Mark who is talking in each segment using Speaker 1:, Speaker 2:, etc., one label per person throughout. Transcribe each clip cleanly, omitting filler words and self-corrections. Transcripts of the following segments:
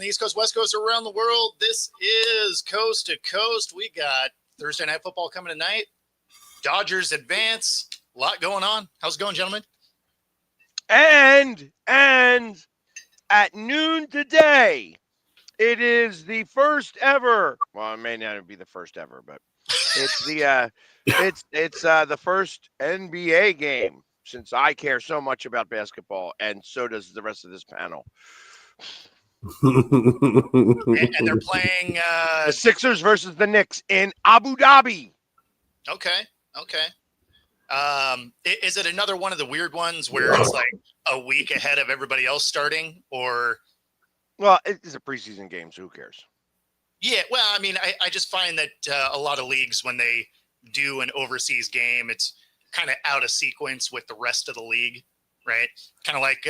Speaker 1: the East Coast, West Coast, around the world. This is Coast to Coast. We got Thursday Night Football coming tonight. Dodgers advance. A lot going on. How's it going, gentlemen?
Speaker 2: And at noon today, it is the first ever. Well, it may not be the first ever, but it's the the first NBA game since I care so much about basketball, and so does the rest of this panel.
Speaker 1: And they're playing
Speaker 2: the Sixers versus the Knicks in Abu Dhabi.
Speaker 1: Okay. Is it another one of the weird ones where it's like a week ahead of everybody else starting, or?
Speaker 2: Well, it's a preseason game, so who cares?
Speaker 1: Yeah, well, I mean, I just find that a lot of leagues, when they do an overseas game, it's kind of out of sequence with the rest of the league, right? Kind of like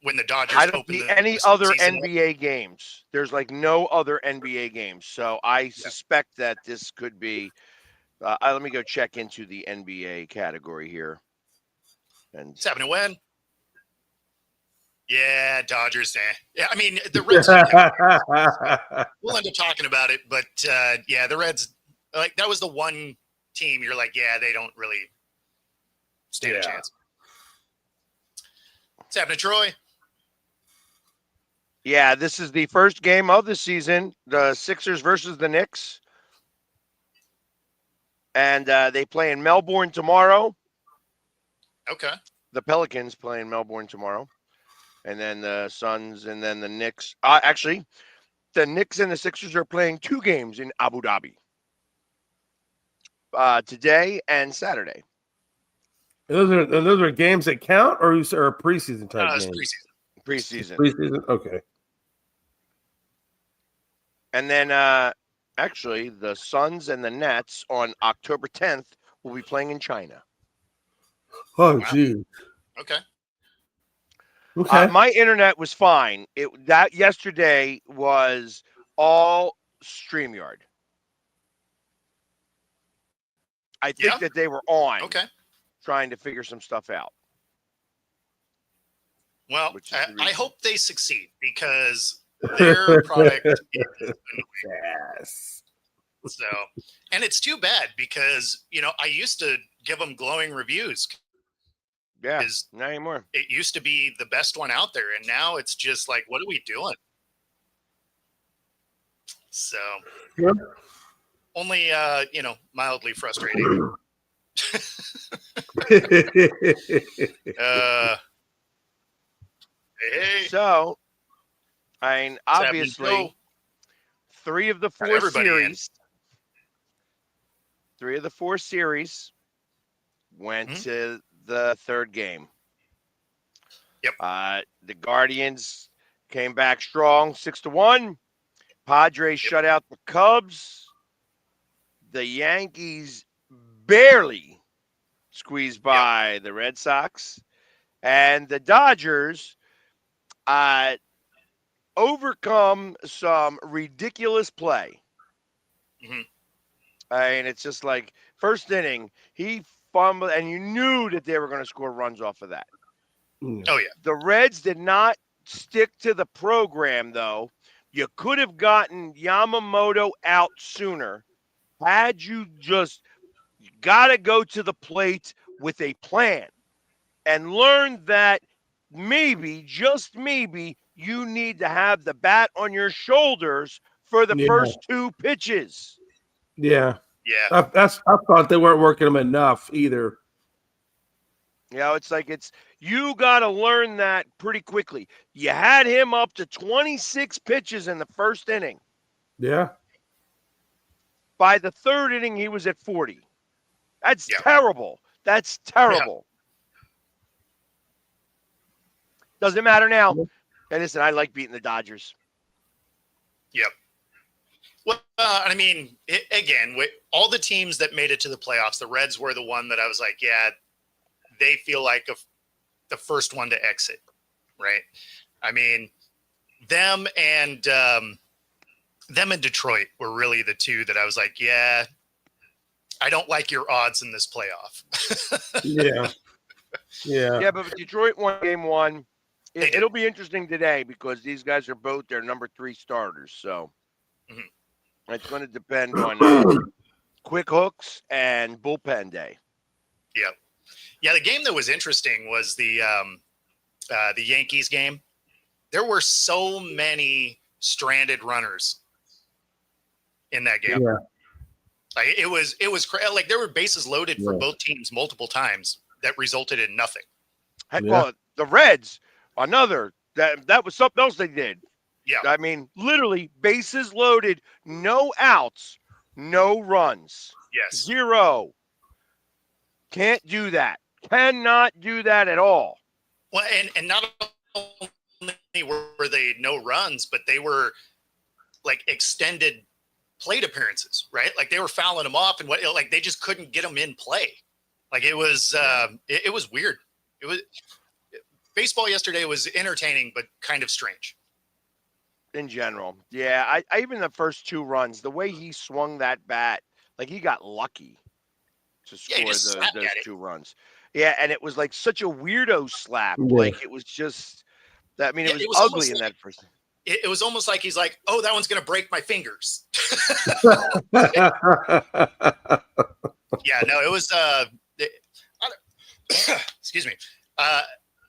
Speaker 1: when the Dodgers
Speaker 2: I don't see any other NBA games. There's like no other NBA games, so I suspect that this could be. Let me go check into the NBA category here. And
Speaker 1: it's happening when? Yeah, Dodgers. Yeah, I mean, the Reds. We'll end up talking about it, but yeah, the Reds. Like that was the one team you're like, yeah, they don't really stand a chance. What's happening, Troy?
Speaker 2: Yeah, this is the first game of the season. The Sixers versus the Knicks. And they play in Melbourne tomorrow.
Speaker 1: Okay.
Speaker 2: The Pelicans play in Melbourne tomorrow. And then the Suns and then the Knicks. Actually, the Knicks and the Sixers are playing 2 games in Abu Dhabi. Today and Saturday.
Speaker 3: Those are games that count, or preseason type games?
Speaker 2: Preseason.
Speaker 3: Preseason. Okay.
Speaker 2: And then actually, the Suns and the Nets on October 10th will be playing in China.
Speaker 3: Oh, geez.
Speaker 1: Okay.
Speaker 2: My internet was fine. That yesterday was all StreamYard. I think that they were on.
Speaker 1: Okay.
Speaker 2: Trying to figure some stuff out.
Speaker 1: Well, I hope they succeed because their product is
Speaker 3: yes.
Speaker 1: So, and it's too bad because, I used to give them glowing reviews.
Speaker 2: Yeah, not anymore.
Speaker 1: It used to be the best one out there, and now it's just like, what are we doing? So, only, mildly frustrating. Hey.
Speaker 2: So, I mean, obviously, 3 of the 4 series. 3 of the 4 series went to the 3rd game.
Speaker 1: Yep.
Speaker 2: The Guardians came back strong, 6-1. Padres shut out the Cubs. The Yankees barely squeezed by the Red Sox. And the Dodgers overcome some ridiculous play.
Speaker 1: Mm-hmm.
Speaker 2: And it's just like first inning, he fumbled, and you knew that they were going to score runs off of that.
Speaker 1: Oh, yeah.
Speaker 2: The Reds did not stick to the program, though. You could have gotten Yamamoto out sooner had you got to go to the plate with a plan and learn that maybe, just maybe, you need to have the bat on your shoulders for the first 2 pitches.
Speaker 3: Yeah.
Speaker 1: Yeah.
Speaker 3: I thought they weren't working them enough either.
Speaker 2: It's like you got to learn that pretty quickly. You had him up to 26 pitches in the first inning.
Speaker 3: Yeah.
Speaker 2: By the 3rd inning, he was at 40. That's terrible. That's terrible. Yeah. Doesn't matter now. And listen, I like beating the Dodgers.
Speaker 1: Yep. Well, I mean, again, with all the teams that made it to the playoffs, the Reds were the one that I was like, yeah, they feel like the first one to exit, right? I mean, them and Detroit were really the 2 that I was like, yeah, I don't like your odds in this playoff.
Speaker 3: Yeah.
Speaker 2: Yeah, but Detroit won game 1.
Speaker 1: They do.
Speaker 2: It'll be interesting today because these guys are both their number 3 starters. So
Speaker 1: Mhm.
Speaker 2: it's going to depend on quick hooks and bullpen day.
Speaker 1: Yep. Yeah, the game that was interesting was the Yankees game. There were so many stranded runners in that game.
Speaker 3: Yeah.
Speaker 1: Like it was like there were bases loaded for
Speaker 3: Yeah.
Speaker 1: both teams multiple times that resulted in nothing.
Speaker 2: Heck,
Speaker 3: Yeah.
Speaker 2: well, the Reds, that was something else they did.
Speaker 1: Yeah.
Speaker 2: I mean, literally bases loaded, no outs, no runs,
Speaker 1: Yes.
Speaker 2: 0. Can't do that. Cannot do that at all.
Speaker 1: Well, and not only were they no runs, but they were like extended plate appearances, right? Like they were fouling them off, and like they just couldn't get them in play. Like it was it was weird. It was baseball yesterday was entertaining, but kind of strange.
Speaker 2: In general, yeah. I even the first 2 runs, the way he swung that bat, like he got lucky to
Speaker 1: Yeah,
Speaker 2: score
Speaker 1: he just slapped
Speaker 2: those
Speaker 1: at it.
Speaker 2: 2 runs. Yeah, and it was like such a weirdo slap.
Speaker 3: Yeah.
Speaker 2: Like it was just that. I mean,
Speaker 1: Yeah,
Speaker 2: it
Speaker 1: it
Speaker 2: was
Speaker 1: was
Speaker 2: ugly
Speaker 1: almost
Speaker 2: in
Speaker 1: like-
Speaker 2: that first.
Speaker 1: It was almost like he's like, oh, that one's going to break my fingers. Yeah, no, it was, excuse me. Yeah,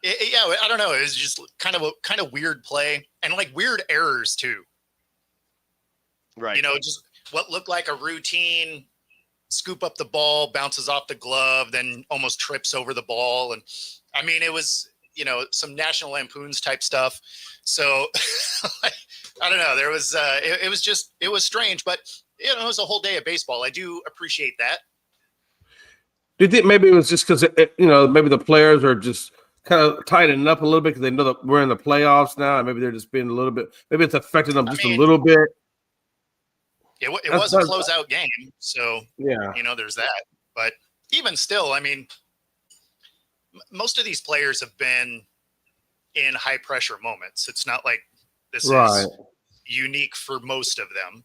Speaker 1: I don't know. It was just kind of weird play and like weird errors too.
Speaker 2: Right.
Speaker 1: You know, just what looked like a routine scoop up the ball, bounces off the glove, then almost trips over the ball. And I mean, it was, you know, some National Lampoons type stuff. So I don't know. There was, it was strange, but you know, it was a whole day of baseball. I do appreciate that.
Speaker 3: Do you think maybe it was just because maybe the players are just kind of tightening up a little bit because they know that we're in the playoffs now, and maybe they're just being a little bit. Maybe it's affecting them just a little bit.
Speaker 1: It was a closeout game, so
Speaker 3: Yeah,
Speaker 1: you know, there's that. But even still, I mean, most of these players have been in high pressure moments. It's not like this
Speaker 3: right.
Speaker 1: is unique for most of them.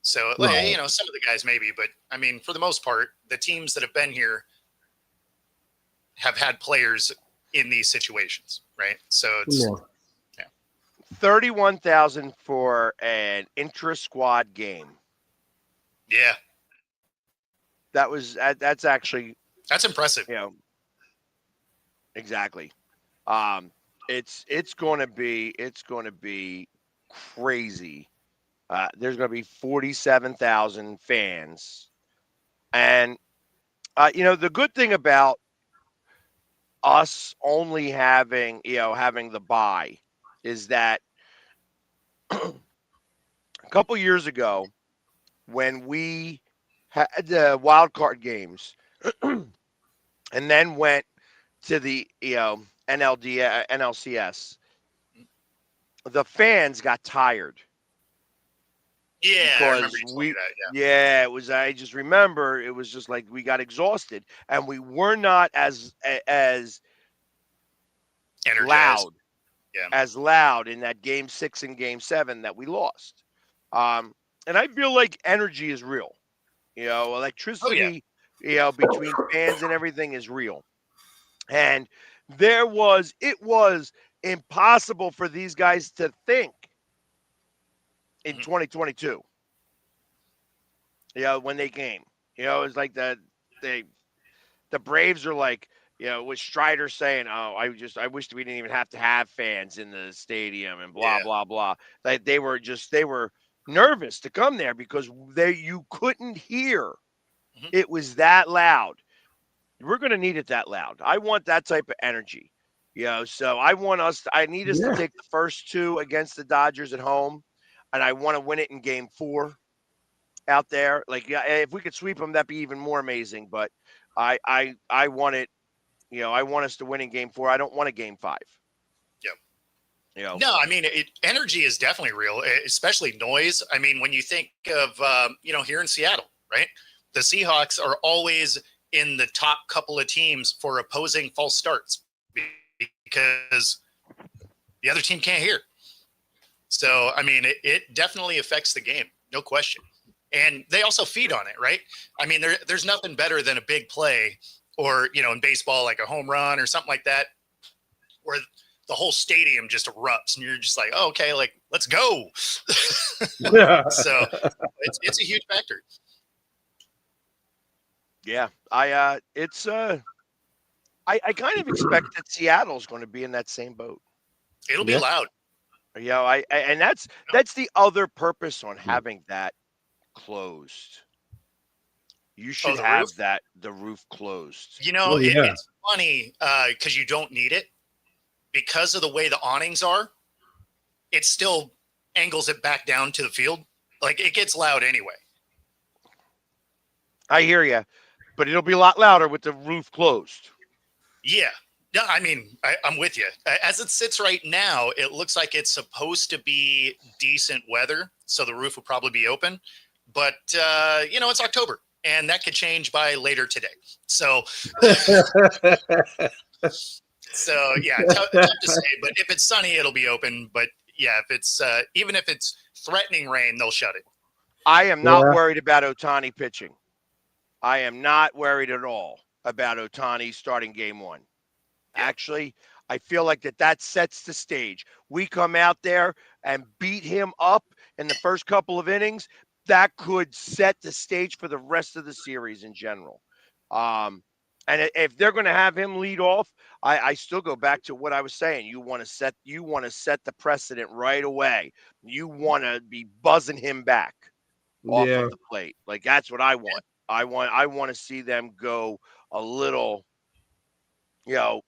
Speaker 1: So,
Speaker 3: Right.
Speaker 1: you know, some of the guys maybe, but I mean, for the most part, the teams that have been here have had players in these situations, right? So it's
Speaker 3: Yeah.
Speaker 2: 31,000 for an intra-squad game.
Speaker 1: yeah,
Speaker 2: That's actually,
Speaker 1: that's impressive.
Speaker 2: you know, exactly. It's going to be crazy. There's going to be 47,000 fans, and you know, the good thing about us only having the bye is that a couple years ago when we had the wild card games and then went to the NLCS, the fans got tired.
Speaker 1: Yeah, I remember
Speaker 2: Because
Speaker 1: you told me that.
Speaker 2: Yeah, it was. I just remember it was just like we got exhausted and we were not as
Speaker 1: Energized.
Speaker 2: loud,
Speaker 1: Yeah.
Speaker 2: as loud in that game 6 and game 7 that we lost. And I feel like energy is real. You know, electricity, you know, between fans and everything is real. And it was impossible for these guys to think in
Speaker 1: Mhm.
Speaker 2: 2022. You know, when they came, you know, it's like the Braves are like, you know, with Strider saying, "Oh, I wish we didn't even have to have fans in the stadium," and blah
Speaker 1: Yeah.
Speaker 2: blah blah. Like they were nervous to come there because you couldn't hear.
Speaker 1: Mhm.
Speaker 2: It was that loud. We're going to need it that loud. I want that type of energy. You know, so I need us to take the first 2 against the Dodgers at home, and I want to win it in game 4 out there. Like, yeah, if we could sweep them, that'd be even more amazing. But I want it. You know, I want us to win in game 4. I don't want a game 5.
Speaker 1: Yep.
Speaker 2: You know,
Speaker 1: No, I mean, energy is definitely real, especially noise. I mean, when you think of, you know, here in Seattle, right? The Seahawks are always in the top couple of teams for opposing false starts because the other team can't hear. So, I mean, it definitely affects the game, no question. And they also feed on it, right? I mean, there's nothing better than a big play or, you know, in baseball, like a home run or something like that, where the whole stadium just erupts, and you're just like, oh, okay, like let's go.
Speaker 3: Yeah.
Speaker 1: So it's a huge factor.
Speaker 2: Yeah, I kind of expect that Seattle's going to be in that same boat.
Speaker 1: It'll be
Speaker 3: Yeah.
Speaker 1: loud.
Speaker 2: You know, and that's the other purpose on having that closed. You should
Speaker 1: the
Speaker 2: have
Speaker 1: roof?
Speaker 2: the roof closed.
Speaker 1: You know,
Speaker 3: Oh, yeah.
Speaker 1: it's funny because you don't need it because of the way the awnings are. It still angles it back down to the field. Like it gets loud anyway.
Speaker 2: I hear you, but it'll be a lot louder with the roof closed.
Speaker 1: Yeah. No, I mean, I'm with you. As it sits right now, it looks like it's supposed to be decent weather, so the roof will probably be open. But, you know, it's October, and that could change by later today. So, yeah, tough to say. But if it's sunny, it'll be open. But, yeah, if it's even if it's threatening rain, they'll shut it.
Speaker 2: I am not
Speaker 3: Yeah.
Speaker 2: worried about Ohtani pitching. I am not worried at all about Ohtani starting game one. Actually, I feel like that sets the stage. We come out there and beat him up in the first couple of innings. That could set the stage for the rest of the series in general. And if they're going to have him lead off, I still go back to what I was saying. You want to set the precedent right away. You want to be buzzing him back off
Speaker 3: Yeah.
Speaker 2: of the plate. Like that's what I want. I want to see them go a little, you know,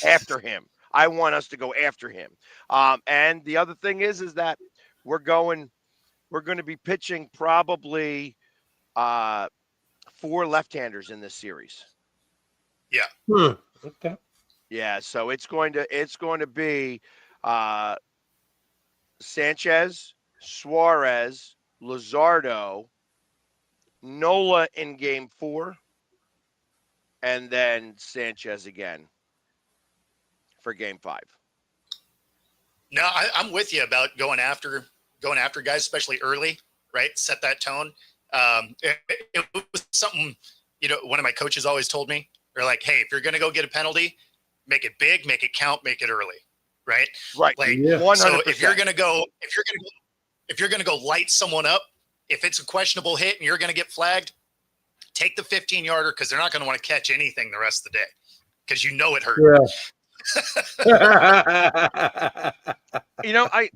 Speaker 2: after him. I want us to go after him. And the other thing is that we're going to be pitching probably 4 left-handers in this series.
Speaker 3: Okay.
Speaker 2: Yeah, so it's going to be Sanchez, Suarez, Luzardo, Nola in game 4, and then Sanchez again for game 5.
Speaker 1: No, I'm with you about going after guys, especially early, right? Set that tone. It was something, you know, one of my coaches always told me. They're like, hey, if you're going to go get a penalty, make it big, make it count, make it early, right?
Speaker 2: Right.
Speaker 1: Like,
Speaker 3: Yeah.
Speaker 2: 100%.
Speaker 1: so if you're going to go light someone up, if it's a questionable hit and you're going to get flagged, take the 15-yarder because they're not going to want to catch anything the rest of the day because you know it hurt.
Speaker 3: Yeah.
Speaker 2: You know, I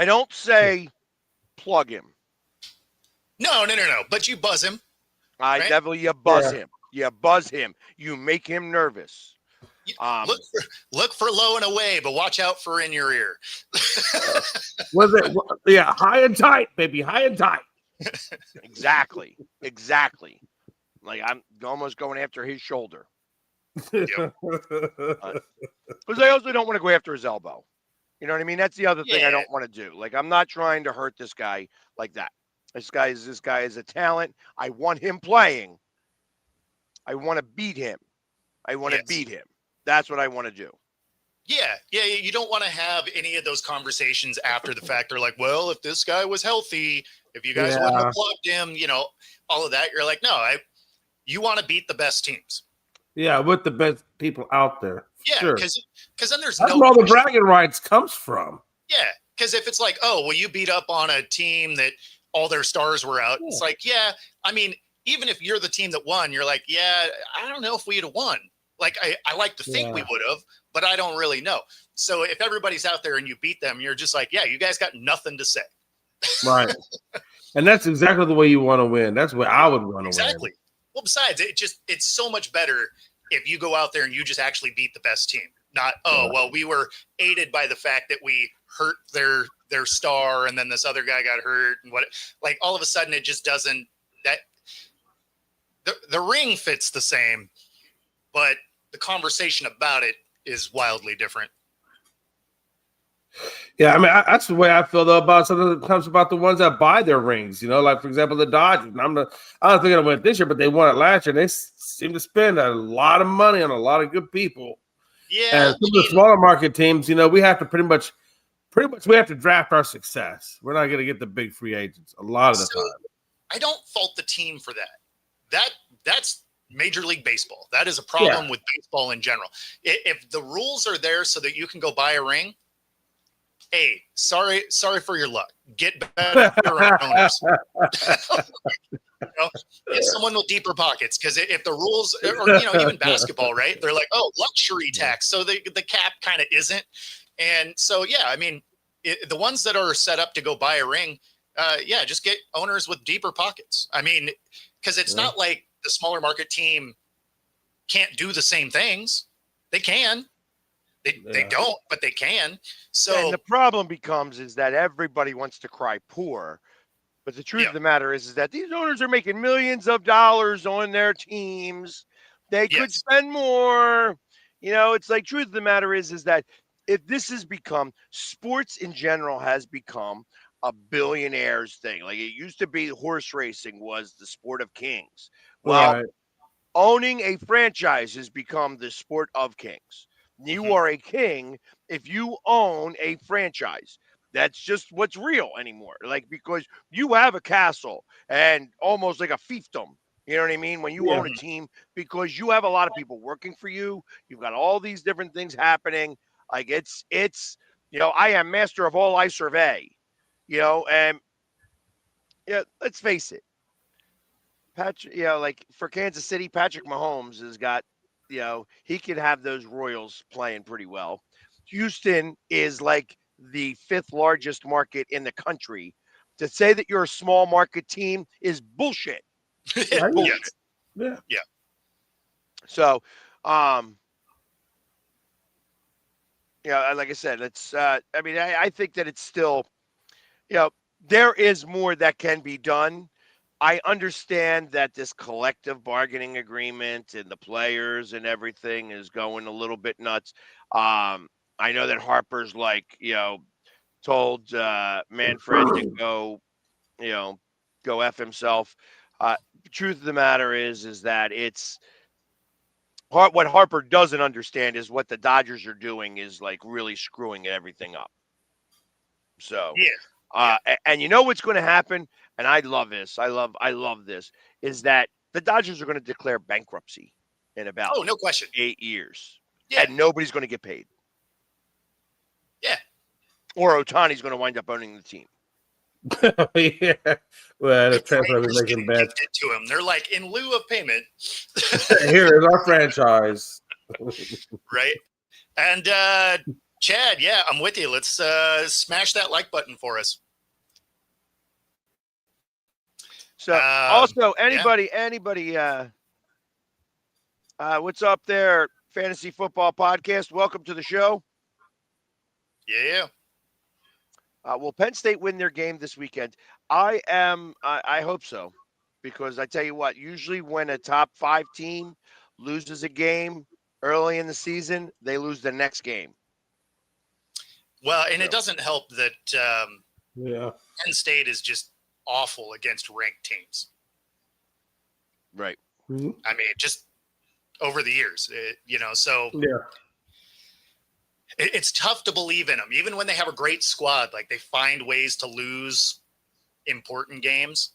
Speaker 2: don't say plug him.
Speaker 1: No. But you buzz him.
Speaker 2: I
Speaker 1: Right?
Speaker 2: definitely you buzz
Speaker 3: Yeah.
Speaker 2: him. You buzz him. You make him nervous.
Speaker 1: Look for low and away, but watch out for in your ear.
Speaker 3: Was it? Yeah, high and tight, baby, high and tight.
Speaker 2: Exactly. Like I'm almost going after his shoulder because I also don't want to go after his elbow. You know what I mean? That's the other thing I
Speaker 1: Yeah.
Speaker 2: don't want to do. Like I'm not trying to hurt this guy like that. This guy is a talent. I want him playing. I want to beat him.
Speaker 1: Yes.
Speaker 2: That's what I want to do.
Speaker 1: Yeah. You don't want to have any of those conversations after the fact. They're like, well, if this guy was healthy, if you guys wouldn't have plugged him, you know, all of that. You're like, no, you want to beat the best teams.
Speaker 3: Yeah, with the best people out there.
Speaker 1: Yeah,
Speaker 3: Sure.
Speaker 1: because then there's
Speaker 3: That's
Speaker 1: no
Speaker 3: where all the
Speaker 1: question.
Speaker 3: bragging rights comes from.
Speaker 1: Yeah, because if it's like, oh, well, you beat up on a team that all their stars were out, it's like, yeah, I mean, even if you're the team that won, you're like, yeah, I don't know if we'd have won. Like, I like to think we would have, but I don't really know. So if everybody's out there and you beat them, you're just like, yeah, you guys got nothing to say.
Speaker 3: Right. And that's exactly the way you want to win. That's where I would want to win.
Speaker 1: Exactly. Well, besides, it's so much better if you go out there and you just actually beat the best team. Not, oh, well, we were aided by the fact that we hurt their star and then this other guy got hurt and what, like all of a sudden it just doesn't, that the ring fits the same, but the conversation about it is wildly different.
Speaker 3: Yeah, I mean, that's the way I feel though about sometimes about the ones that buy their rings. You know, like for example, the Dodgers. I don't think they're gonna win it this year, but they won it last year. They seem to spend a lot of money on a lot of good people.
Speaker 1: Yeah,
Speaker 3: And some of the smaller market teams, you know, we have to pretty much we have to draft our success. We're not gonna get the big free agents a lot of the time.
Speaker 1: I don't fault the team for that. That's Major League Baseball. That is a problem with baseball in general. If the rules are there so that you can go buy a ring, hey, sorry for your luck. Get better owners. Get someone with deeper pockets, because if the rules, or even basketball, right? They're like, oh, luxury tax, so the cap kind of isn't. And so, yeah, I mean, the ones that are set up to go buy a ring, just get owners with deeper pockets. I mean, because it's not like the smaller market team can't do the same things. They can. They don't, but they can. So
Speaker 2: and the problem becomes is that everybody wants to cry poor. But the truth of the matter is that these owners are making millions of dollars on their teams. They could spend more. It's like, truth of the matter is that if this has become, sports in general has become a billionaires thing. Like, it used to be horse racing was the sport of kings. Well, owning a franchise has become the sport of kings. You are a king if you own a franchise. That's just what's real anymore. Like, because you have a castle and almost like a fiefdom. You know what I mean? When you own a team, because you have a lot of people working for you. You've got all these different things happening. Like, it's I am master of all I survey. And let's face it. Patrick, like for Kansas City, Patrick Mahomes has got, he can have those Royals playing pretty well. Houston is like the 5th largest market in the country. To say that you're a small market team is bullshit. Bullshit.
Speaker 3: Yeah.
Speaker 2: So, like I said, it's, I think that it's still, there is more that can be done. I understand that this collective bargaining agreement and the players and everything is going a little bit nuts. I know that Harper's told Manfred to go F himself. Truth of the matter is that it's what Harper doesn't understand is what the Dodgers are doing is like really screwing everything up. So, and you know what's going to happen? And I love this. I love this. Is that the Dodgers are going to declare bankruptcy in about
Speaker 1: no question
Speaker 2: 8 years,
Speaker 1: and
Speaker 2: nobody's going to get paid.
Speaker 1: Yeah,
Speaker 2: or Ohtani's going to wind up owning the team.
Speaker 3: Well, the transfer is making bad
Speaker 1: to him. They're like, in lieu of payment,
Speaker 3: here is our franchise,
Speaker 1: right? And Chad, I'm with you. Let's smash that like button for us.
Speaker 2: So also anybody, what's up there? Fantasy Football Podcast. Welcome to the show.
Speaker 1: Yeah.
Speaker 2: Will Penn State win their game this weekend? I hope so, because I tell you what, usually when a top 5 team loses a game early in the season, they lose the next game.
Speaker 1: Well, and it doesn't help that
Speaker 3: Penn
Speaker 1: State is just awful against ranked teams.
Speaker 2: Right.
Speaker 3: Mm-hmm.
Speaker 1: I mean, just over the years, so it's tough to believe in them. Even when they have a great squad, like they find ways to lose important games.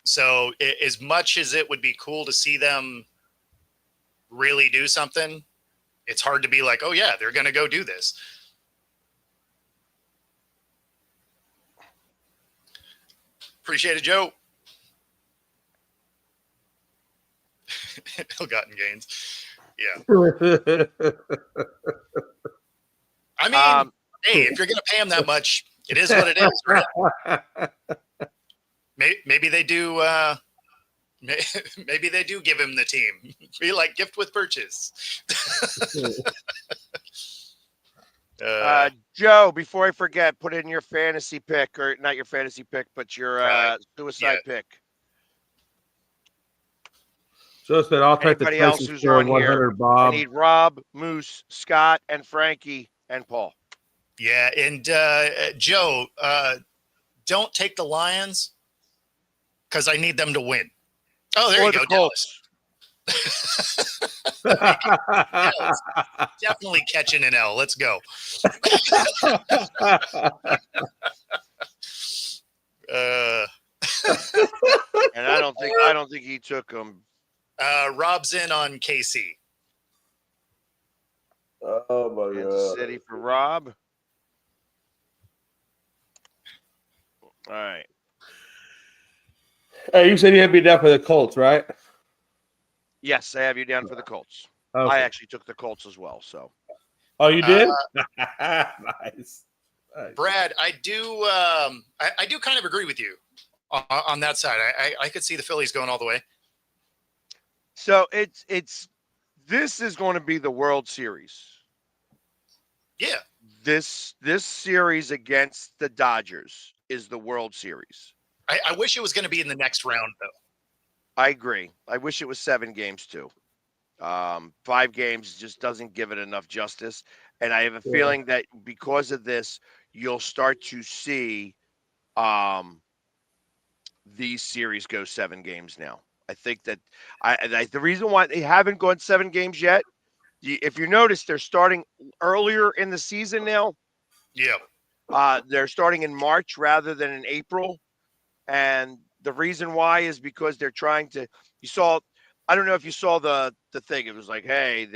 Speaker 1: So as much as it would be cool to see them really do something, it's hard to be like, oh yeah, they're going to go do this. Appreciate it, Joe. Ill-gotten gains. Yeah. I mean, hey, if you're going to pay him that much, it is what it is, right? Maybe they do. Maybe they do give him the team. Be like gift with purchase.
Speaker 2: Joe, before I forget, put in your fantasy pick, or not your fantasy pick, but your suicide pick.
Speaker 3: So said, I'll take
Speaker 2: Anybody
Speaker 3: the
Speaker 2: else
Speaker 3: Tracy
Speaker 2: who's
Speaker 3: score
Speaker 2: on here?
Speaker 3: 100, Bob.
Speaker 2: I need Rob, Moose, Scott, and Frankie, and Paul.
Speaker 1: Yeah, and Joe, don't take the Lions because I need them to win. Oh, there you go, Dallas. Dallas. Definitely catching an L. Let's go.
Speaker 2: And I don't think he took them.
Speaker 1: Rob's in on KC.
Speaker 3: Oh my
Speaker 2: Kansas
Speaker 3: god!
Speaker 2: City for Rob. All right.
Speaker 3: Hey, you said you had me down for the Colts, right?
Speaker 2: Yes, I have you down for the Colts.
Speaker 3: Okay.
Speaker 2: I actually took the Colts as well. So
Speaker 3: Oh, you did? Nice.
Speaker 1: Brad, I do kind of agree with you on that side. I could see the Phillies going all the way.
Speaker 2: So this is going to be the World Series.
Speaker 1: Yeah.
Speaker 2: This series against the Dodgers is the World Series.
Speaker 1: I wish it was going to be in the next round, though.
Speaker 2: I agree. I wish it was 7 games too. 5 games just doesn't give it enough justice. And I have a feeling that because of this, you'll start to see these series go 7 games now. I think that the reason why they haven't gone 7 games yet, if you notice, they're starting earlier in the season now.
Speaker 1: Yeah.
Speaker 2: They're starting in March rather than in April. And the reason why is because they're trying to, I don't know if you saw the thing. It was like, hey,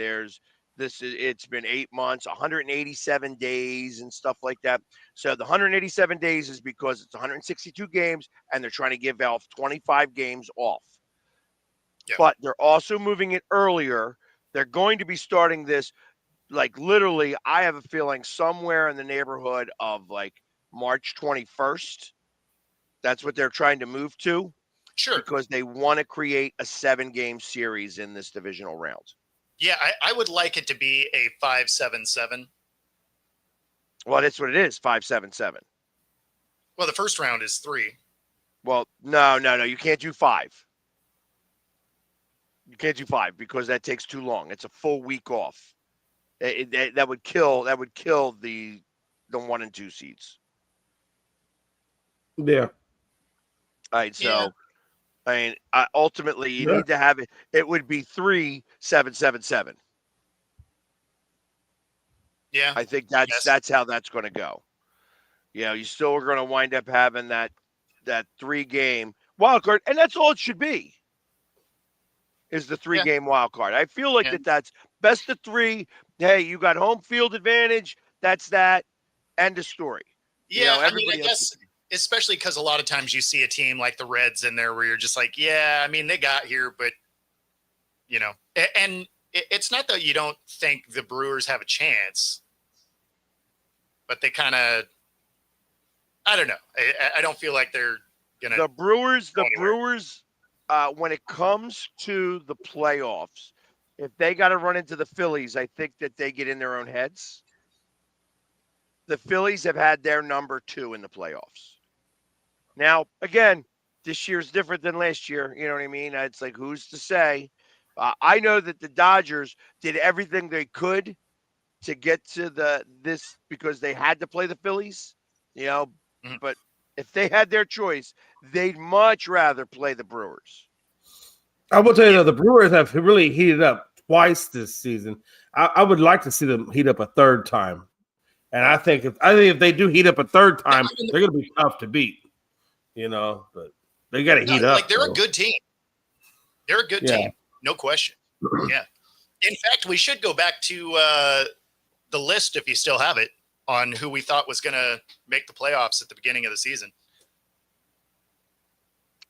Speaker 2: it's been 8 months, 187 days and stuff like that. So the 187 days is because it's 162 games and they're trying to give out 25 games off.
Speaker 1: Yeah.
Speaker 2: But they're also moving it earlier. They're going to be starting this, like literally, I have a feeling somewhere in the neighborhood of like March 21st. That's what they're trying to move to.
Speaker 1: Sure.
Speaker 2: Because they want to create a 7-game series in this divisional round.
Speaker 1: Yeah, I would like it to be a 5-7-7.
Speaker 2: Well, that's what it is, 5-7-7.
Speaker 1: Well, the first round is 3.
Speaker 2: Well, no. You can't do 5. You can't do 5 because that takes too long. It's a full week off. That would kill the 1 and 2 seeds.
Speaker 3: Yeah.
Speaker 2: All right, so I mean, ultimately, you need to have it. It would be 3-7-7-7.
Speaker 1: Yeah,
Speaker 2: I think that's how that's going to go. You still are going to wind up having that 3-game wild card, and that's all it should be. Is the 3-game wild card? I feel like that's best of 3. Hey, you got home field advantage. That's that. End of story.
Speaker 1: Yeah, I guess. Especially because a lot of times you see a team like the Reds in there where you're just like, yeah, I mean, they got here, but, and it's not that you don't think the Brewers have a chance, but they kind of, I don't know. I don't feel like they're going to.
Speaker 2: The Brewers, when it comes to the playoffs, if they got to run into the Phillies, I think that they get in their own heads. The Phillies have had their number 2 in the playoffs. Now, again, this year's different than last year. You know what I mean? It's like, who's to say? I know that the Dodgers did everything they could to get to this because they had to play the Phillies, but if they had their choice, they'd much rather play the Brewers.
Speaker 3: I will tell you, though, the Brewers have really heated up twice this season. I would like to see them heat up a third time. And I think if they do heat up a third time, they're going to be tough to beat. But they got to heat up.
Speaker 1: Like they're a good team. They're a good team, no question. Yeah. In fact, we should go back to the list if you still have it on who we thought was going to make the playoffs at the beginning of the season.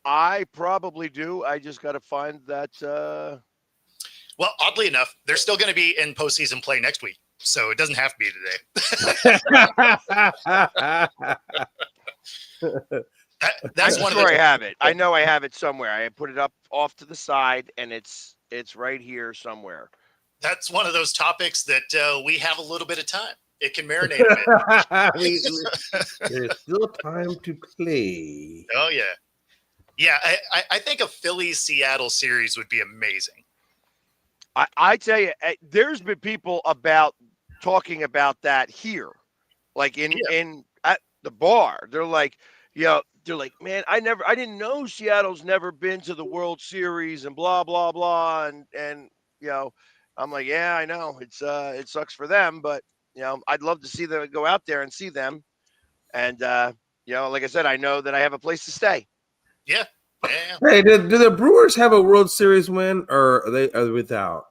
Speaker 2: I probably do. I just got to find that.
Speaker 1: Well, oddly enough, they're still going to be in postseason play next week, so it doesn't have to be today. That's
Speaker 2: I'm
Speaker 1: one
Speaker 2: sure
Speaker 1: of the.
Speaker 2: I have it. I know I have it somewhere. I put it up off to the side, and it's right here somewhere.
Speaker 1: That's one of those topics that we have a little bit of time. It can marinate a bit.
Speaker 3: There's still time to play.
Speaker 1: Oh yeah, yeah. I think a Phillies-Seattle series would be amazing.
Speaker 2: I tell you, there's been people talking about that here, like in at the bar. They're like, they're like, man, I didn't know Seattle's never been to the World Series and blah blah blah, and I'm like, yeah, I know it sucks for them, but I'd love to see them go out there and see them, and like I said, I know that I have a place to stay.
Speaker 1: Yeah, Yeah.
Speaker 3: Hey, do the Brewers have a World Series win, or are they without?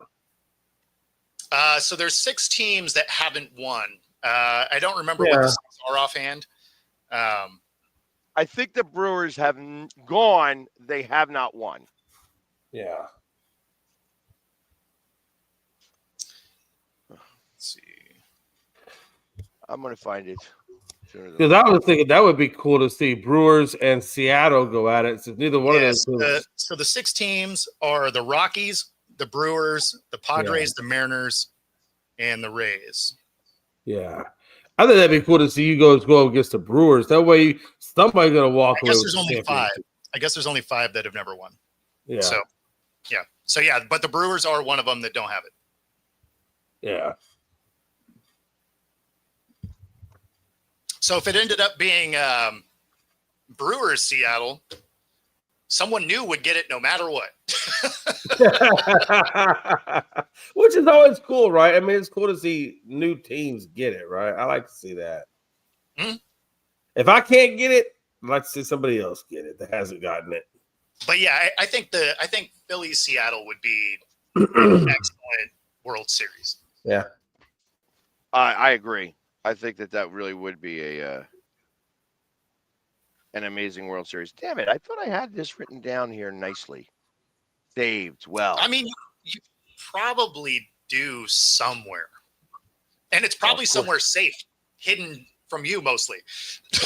Speaker 1: So there's 6 teams that haven't won. I don't remember what
Speaker 3: Yeah.
Speaker 1: the 6 are offhand.
Speaker 2: I think the Brewers have gone. They have not won.
Speaker 3: Yeah.
Speaker 1: Let's see.
Speaker 2: I'm going to find it.
Speaker 3: Because I was thinking that would be cool to see Brewers and Seattle go at it. Since neither one of those teams.
Speaker 1: So the 6 teams are the Rockies, the Brewers, the Padres, the Mariners, and the Rays.
Speaker 3: Yeah. I think that'd be cool to see you guys go against the Brewers. That way, somebody's gonna walk
Speaker 1: I
Speaker 3: away.
Speaker 1: guess there's only 5. I guess there's only 5 that have never won.
Speaker 3: Yeah.
Speaker 1: So yeah, but the Brewers are one of them that don't have it.
Speaker 3: Yeah.
Speaker 1: So if it ended up being Brewers Seattle, someone new would get it no matter what.
Speaker 3: Which is always cool, right? I mean, it's cool to see new teams get it, right? I like to see that.
Speaker 1: Hmm?
Speaker 3: If I can't get it, I'd like to see somebody else get it that hasn't gotten it.
Speaker 1: But yeah, I think Philly Seattle would be an excellent World Series.
Speaker 3: Yeah.
Speaker 2: I agree. I think that really would be an amazing World Series. Damn it! I thought I had this written down here nicely, saved well.
Speaker 1: I mean, you probably do somewhere, and it's probably somewhere safe, hidden from you mostly.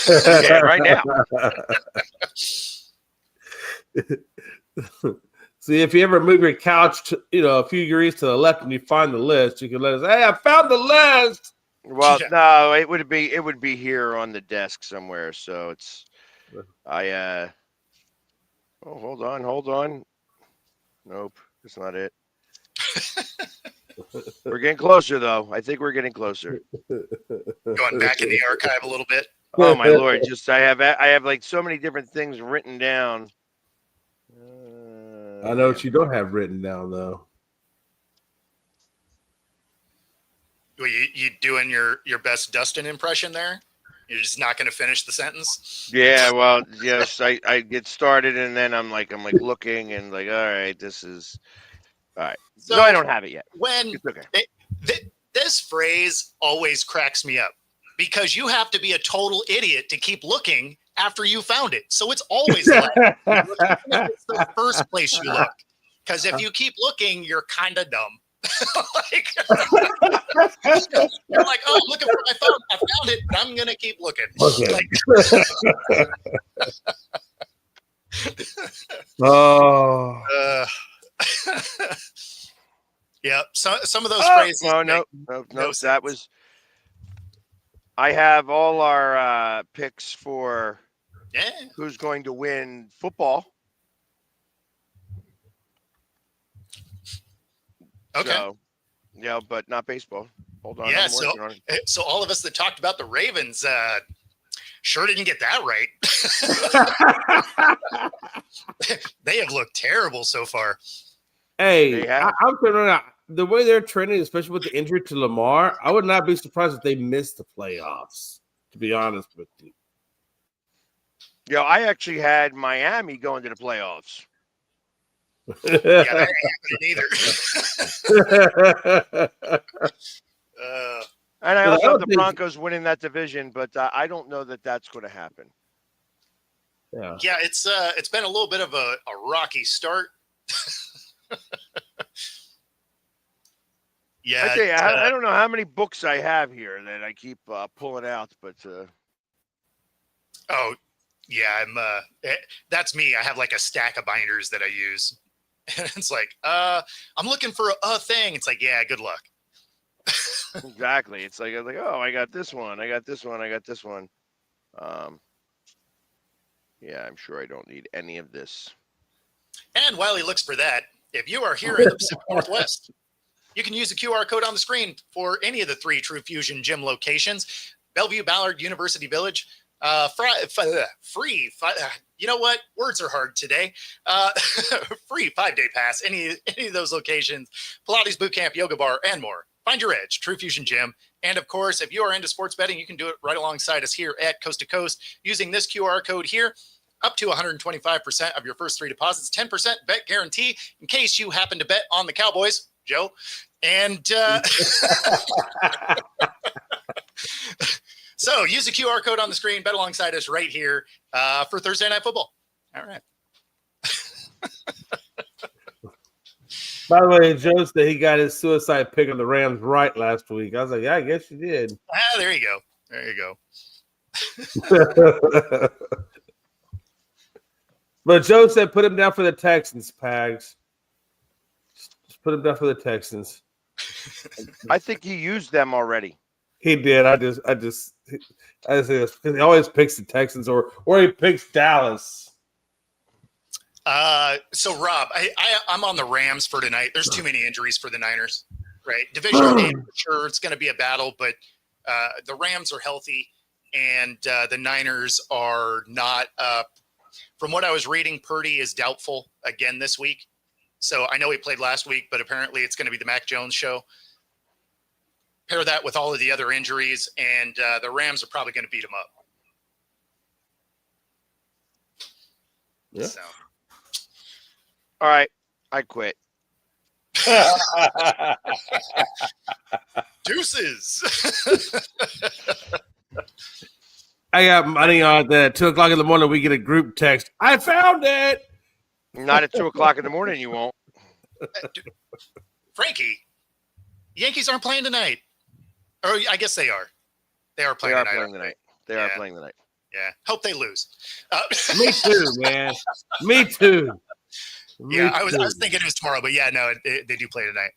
Speaker 2: Yeah, right now.
Speaker 3: See, if you ever move your couch, a few degrees to the left, and you find the list, you can let us. Hey, I found the list.
Speaker 2: Well, no, it would be here on the desk somewhere. So it's oh, hold on. Nope, that's not it. We're getting closer though. I think we're getting closer.
Speaker 1: Going back in the archive a little bit.
Speaker 2: Oh my lord, just I have like so many different things written down.
Speaker 3: I know what you don't have written down though.
Speaker 1: Well, you doing your best Dustin impression there? You're just not going to finish the sentence?
Speaker 2: Yeah, well, yes, I get started and then I'm like looking and like, all right, this is all right.
Speaker 1: So
Speaker 2: No, I don't have it yet.
Speaker 1: When
Speaker 2: It's okay.
Speaker 1: this phrase always cracks me up because you have to be a total idiot to keep looking after you found it. So it's always like it's the first place you look. Because if you keep looking, you're kind of dumb. You're like, oh, I'm looking for my phone. I found it, but I'm gonna keep looking.
Speaker 3: Okay.
Speaker 1: Yeah. So some of those phrases.
Speaker 2: No. That was. I have all our picks for who's going to win football.
Speaker 1: Okay.
Speaker 2: So, but not baseball. Hold on.
Speaker 1: Yeah.
Speaker 2: So
Speaker 1: all of us that talked about the Ravens sure didn't get that right. They have looked terrible so far.
Speaker 3: Hey, I'm turning out the way they're trending, especially with the injury to Lamar. I would not be surprised if they missed the playoffs. To be honest with you.
Speaker 2: Yeah, I actually had Miami going to the playoffs.
Speaker 1: Yeah, that ain't happening either.
Speaker 2: And I also have the Broncos winning that division, but I don't know that that's going to happen.
Speaker 1: Yeah, it's been a little bit of a rocky start. Yeah,
Speaker 2: I tell you, I don't know how many books I have here that I keep pulling out, but
Speaker 1: oh yeah, that's me. I have like a stack of binders that I use. And it's like, I'm looking for a thing. It's like, yeah, good luck.
Speaker 2: Exactly. It's like, oh, I got this one. I got this one. I got this one. Yeah, I'm sure I don't need any of this.
Speaker 1: And while he looks for that, if you are here in the Pacific Northwest, you can use the QR code on the screen for any of the 3 True Fusion gym locations: Bellevue, Ballard, University Village. Free. You know what? Words are hard today. Free 5-day pass. Any of those locations: Pilates boot camp, yoga bar, and more. Find your edge, True Fusion Gym. And of course, if you are into sports betting, you can do it right alongside us here at Coast to Coast using this QR code here. up to 125% of your first 3 deposits, 10% bet guarantee in case you happen to bet on the Cowboys, Joe. And so use the QR code on the screen, bet alongside us right here for Thursday Night Football. All right.
Speaker 3: By the way, Joe said he got his suicide pick on the Rams right last week. I was like, yeah, I guess you did.
Speaker 1: There you go. There you go.
Speaker 3: But Joe said put him down for the Texans, Pags. Just put him down for the Texans.
Speaker 2: I think he used them already.
Speaker 3: He did. I just because he always picks the Texans or he picks Dallas.
Speaker 1: So Rob, I'm on the Rams for tonight. There's too many injuries for the Niners, right? Divisional game, sure, it's going to be a battle, but the Rams are healthy and the Niners are not. From what I was reading, Purdy is doubtful again this week. So I know he played last week, but apparently it's going to be the Mac Jones show. Pair that with all of the other injuries, and the Rams are probably going to beat him up.
Speaker 3: Yeah.
Speaker 1: So.
Speaker 2: All right, I quit.
Speaker 1: Deuces.
Speaker 3: I got money on that. 2 o'clock in the morning, we get a group text. I found it.
Speaker 2: Not at 2 o'clock in the morning, you won't.
Speaker 1: Frankie, Yankees aren't playing tonight. Or I guess they are. They are
Speaker 2: They
Speaker 1: playing
Speaker 2: are
Speaker 1: tonight.
Speaker 2: playing tonight. They are playing tonight.
Speaker 1: Yeah. Hope they lose.
Speaker 3: Me too, man. Me too.
Speaker 1: Yeah, I was thinking it was tomorrow, but yeah, no, they do play tonight.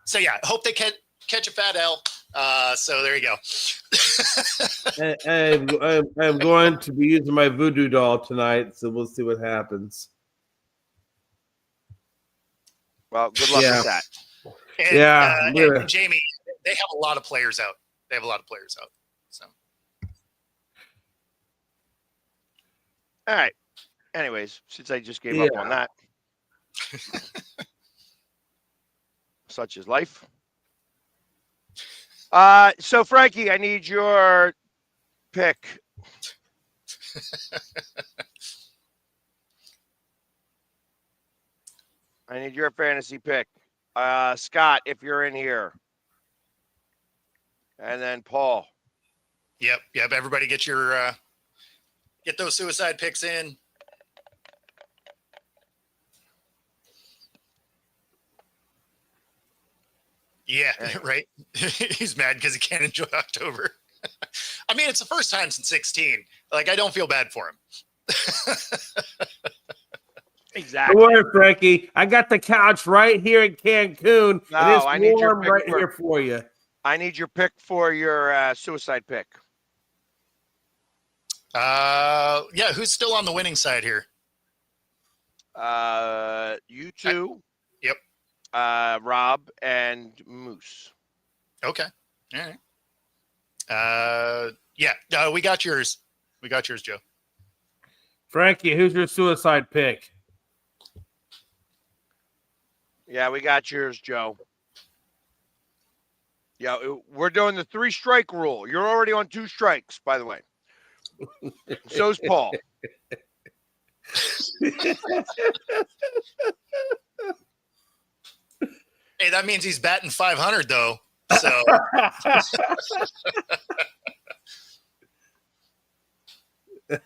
Speaker 1: So yeah, hope they catch a fat L. So there you go.
Speaker 3: I'm going to be using my voodoo doll tonight, so we'll see what happens.
Speaker 2: Well, good luck with that.
Speaker 1: And,
Speaker 3: Yeah.
Speaker 1: and Jamie, they have a lot of players out. So
Speaker 2: All right. Anyways, since I just gave up on that, such is life. So Frankie, I need your pick. I need your fantasy pick. Scott, if you're in here. And then Paul.
Speaker 1: Yep. Everybody get your get those suicide picks in. Yeah, right. He's mad because he can't enjoy October. I mean, it's the first time since 16. Like, I don't feel bad for him.
Speaker 2: Exactly.
Speaker 3: Don't worry, Frankie. I got the couch right here in Cancun.
Speaker 2: No,
Speaker 3: and it's
Speaker 2: I need your
Speaker 3: warm
Speaker 2: pick
Speaker 3: right
Speaker 2: for-
Speaker 3: here for you.
Speaker 2: I need your pick for your suicide pick.
Speaker 1: Yeah, who's still on the winning side here?
Speaker 2: You two.
Speaker 1: Yep.
Speaker 2: Rob and Moose.
Speaker 1: Okay. All right. Yeah, we got yours. Joe.
Speaker 3: Frankie, who's your suicide pick?
Speaker 2: Yeah, we got yours, Joe. Yeah, we're doing the 3 strike rule. You're already on 2 strikes, by the way. So's Paul.
Speaker 1: Hey, that means he's batting 500 though. So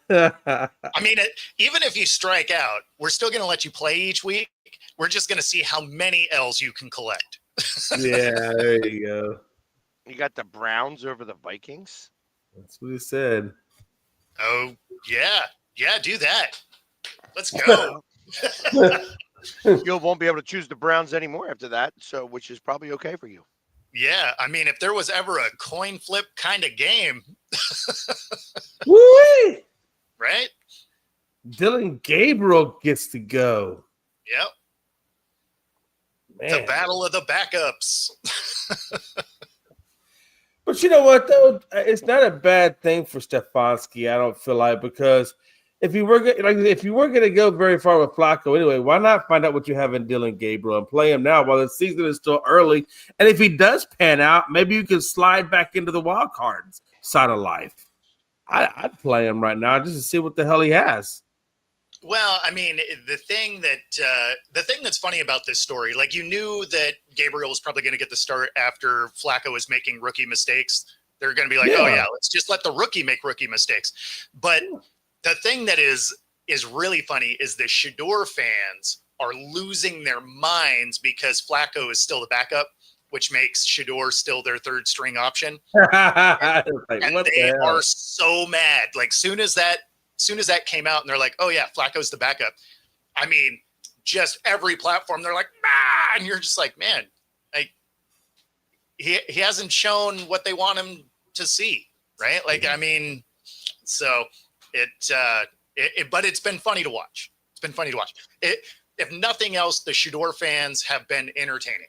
Speaker 1: I mean, even if you strike out, we're still going to let you play each week. We're just going to see how many L's you can collect.
Speaker 3: Yeah, there you go.
Speaker 2: You got the Browns over the Vikings?
Speaker 3: That's what he said.
Speaker 1: Oh, yeah. Yeah, do that. Let's go.
Speaker 2: You won't be able to choose the Browns anymore after that, so which is probably okay for you.
Speaker 1: Yeah, I mean, if there was ever a coin flip kind of game,
Speaker 3: Woo!
Speaker 1: right?
Speaker 3: Dylan Gabriel gets to go.
Speaker 1: Yep.
Speaker 3: Man.
Speaker 1: The battle of the backups.
Speaker 3: But you know what, though? It's not a bad thing for Stefanski, I don't feel like, because if you were going to go very far with Flacco anyway, why not find out what you have in Dylan Gabriel and play him now while the season is still early? And if he does pan out, maybe you can slide back into the wild cards side of life. I'd play him right now just to see what the hell he has.
Speaker 1: Well, I mean, the thing that's funny about this story, like you knew that Gabriel was probably going to get the start after Flacco was making rookie mistakes. They're going to be like, oh yeah, let's just let the rookie make rookie mistakes. But the thing that is really funny is the Shador fans are losing their minds because Flacco is still the backup, which makes Shador still their third string option.
Speaker 3: Like,
Speaker 1: And they are so mad. Like soon as that came out and they're like, oh yeah, Flacco's the backup. I mean, just every platform, they're like, ah, and you're just like, man, like he hasn't shown what they want him to see. Right. Like, I mean, so but it's been funny to watch. It's been funny to watch. If nothing else, the Shador fans have been entertaining.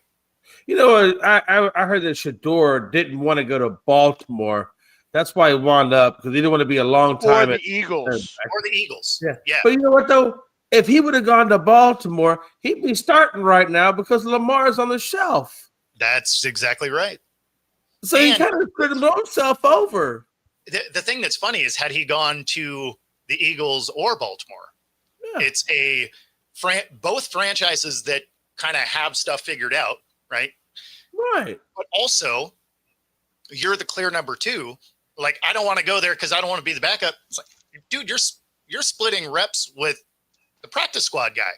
Speaker 3: You know, I heard that Shador didn't want to go to Baltimore. That's why he wound up, because he didn't want to be a long time.
Speaker 2: Or the Eagles.
Speaker 1: Or the Eagles.
Speaker 3: Yeah. But you know what, though? If he would have gone to Baltimore, he'd be starting right now because Lamar's on the shelf.
Speaker 1: That's exactly right.
Speaker 3: So he kind of screwed himself over.
Speaker 1: The thing that's funny is had he gone to the Eagles or Baltimore, it's both franchises that kind of have stuff figured out, right?
Speaker 3: Right.
Speaker 1: But also, you're the clear number two. Like, I don't want to go there because I don't want to be the backup. It's like, dude, you're splitting reps with the practice squad guy,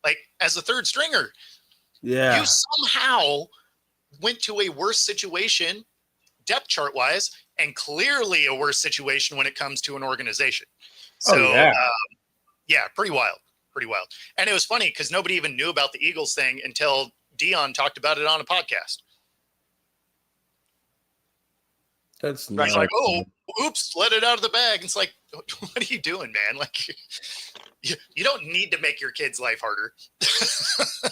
Speaker 1: like as a third stringer.
Speaker 3: Yeah.
Speaker 1: You somehow went to a worse situation, depth chart wise, and clearly a worse situation when it comes to an organization. So, pretty wild. Pretty wild. And it was funny because nobody even knew about the Eagles thing until Dion talked about it on a podcast.
Speaker 3: That's nice.
Speaker 1: He's like, oh, oops, let it out of the bag. It's like, what are you doing, man? Like, you don't need to make your kid's life harder.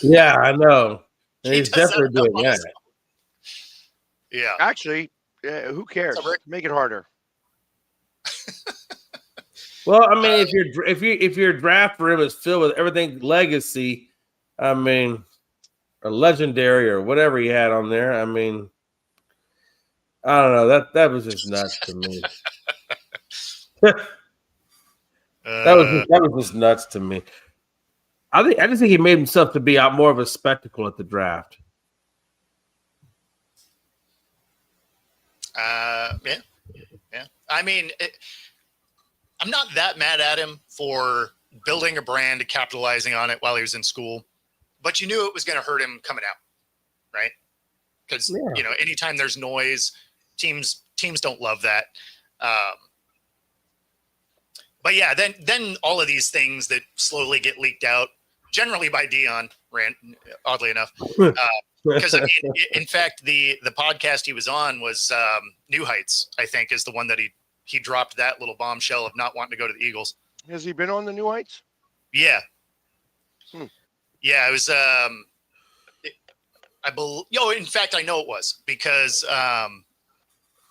Speaker 3: Yeah, I know. He's definitely doing that.
Speaker 1: Yeah.
Speaker 2: Actually, who cares? Make it harder.
Speaker 3: Well, I mean, if your draft room is filled with everything legacy, I mean, or legendary or whatever he had on there, I mean, I don't know. That was just nuts to me. That was just nuts to me. I just think he made himself to be out more of a spectacle at the draft.
Speaker 1: Yeah. I mean, I'm not that mad at him for building a brand and capitalizing on it while he was in school, but you knew it was going to hurt him coming out, right? Because anytime there's noise, teams don't love that. But yeah, then all of these things that slowly get leaked out, generally by Dion, oddly enough. Because I mean, in fact, the podcast he was on was New Heights, I think, is the one that he dropped that little bombshell of not wanting to go to the Eagles.
Speaker 2: Has he been on the New Heights?
Speaker 1: Yeah. Yeah, it was. I believe. In fact, I know it was because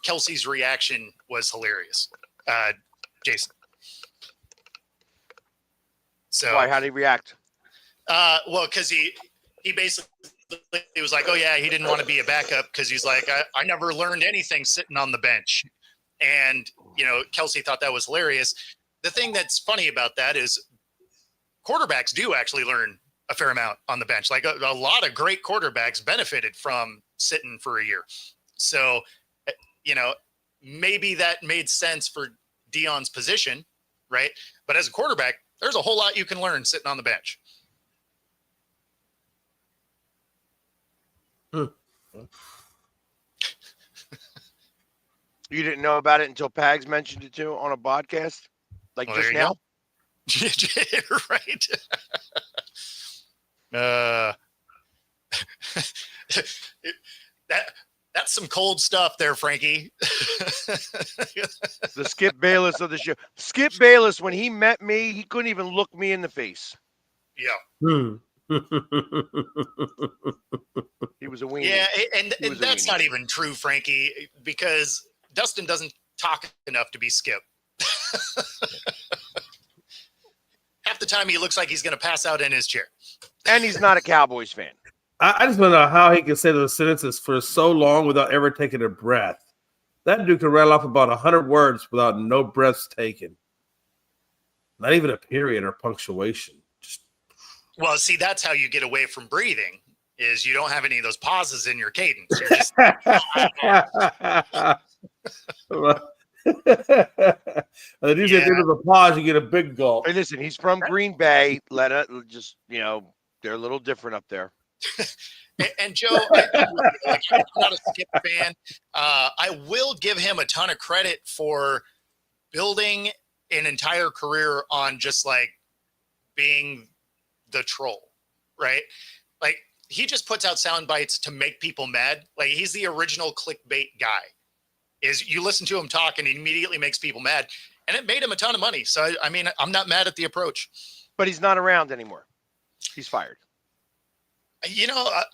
Speaker 1: Kelsey's reaction was hilarious. Jason. So
Speaker 2: why? How did he react?
Speaker 1: Well, because he basically was like, oh yeah, he didn't want to be a backup because he's like, I never learned anything sitting on the bench, and Kelsey thought that was hilarious. The thing that's funny about that is quarterbacks do actually learn a fair amount on the bench. Like a lot of great quarterbacks benefited from sitting for a year. So, maybe that made sense for Dion's position, right? But as a quarterback, there's a whole lot you can learn sitting on the bench.
Speaker 2: You didn't know about it until Pags mentioned it to on a podcast, like just now.
Speaker 1: Right. That's some cold stuff there, Frankie.
Speaker 2: The Skip Bayless of the show. Skip Bayless, when he met me, he couldn't even look me in the face.
Speaker 1: Yeah.
Speaker 2: He was a weenie.
Speaker 1: Yeah, and that's not even true, Frankie, because Dustin doesn't talk enough to be Skip. Half the time he looks like he's going to pass out in his chair.
Speaker 2: And he's not a Cowboys fan.
Speaker 3: I just want to know how he can say those sentences for so long without ever taking a breath. That dude can rattle off about 100 words without no breaths taken. Not even a period or punctuation. Just
Speaker 1: Well, see, that's how you get away from breathing. Is you don't have any of those pauses in your cadence. You're just
Speaker 3: Usually at the end of the pause, you get a big gulp.
Speaker 2: Hey, listen, he's from Green Bay. Let it just, they're a little different up there.
Speaker 1: And Joe, I'm not a Skip fan. I will give him a ton of credit for building an entire career on just like being the troll, right? Like he just puts out sound bites to make people mad. Like he's the original clickbait guy. Is you listen to him talk and he immediately makes people mad, and it made him a ton of money. So I mean, I'm not mad at the approach.
Speaker 2: But he's not around anymore. He's fired.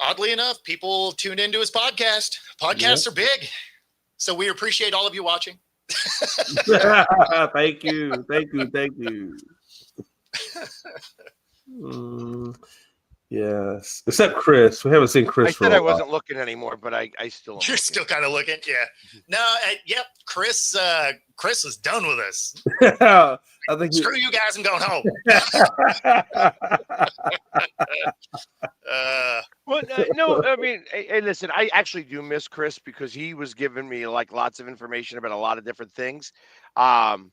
Speaker 1: Oddly enough, people tuned into his podcast. Podcasts are big, so we appreciate all of you watching.
Speaker 3: Thank you. Yes, except Chris. We haven't seen Chris.
Speaker 2: I said I wasn't looking anymore, but I still.
Speaker 1: You're still kind of looking, yeah. No, yep. Chris is done with us.
Speaker 3: I think
Speaker 1: Screw you guys, I'm going home.
Speaker 2: No, I mean, hey, listen, I actually do miss Chris because he was giving me like lots of information about a lot of different things.
Speaker 1: Oh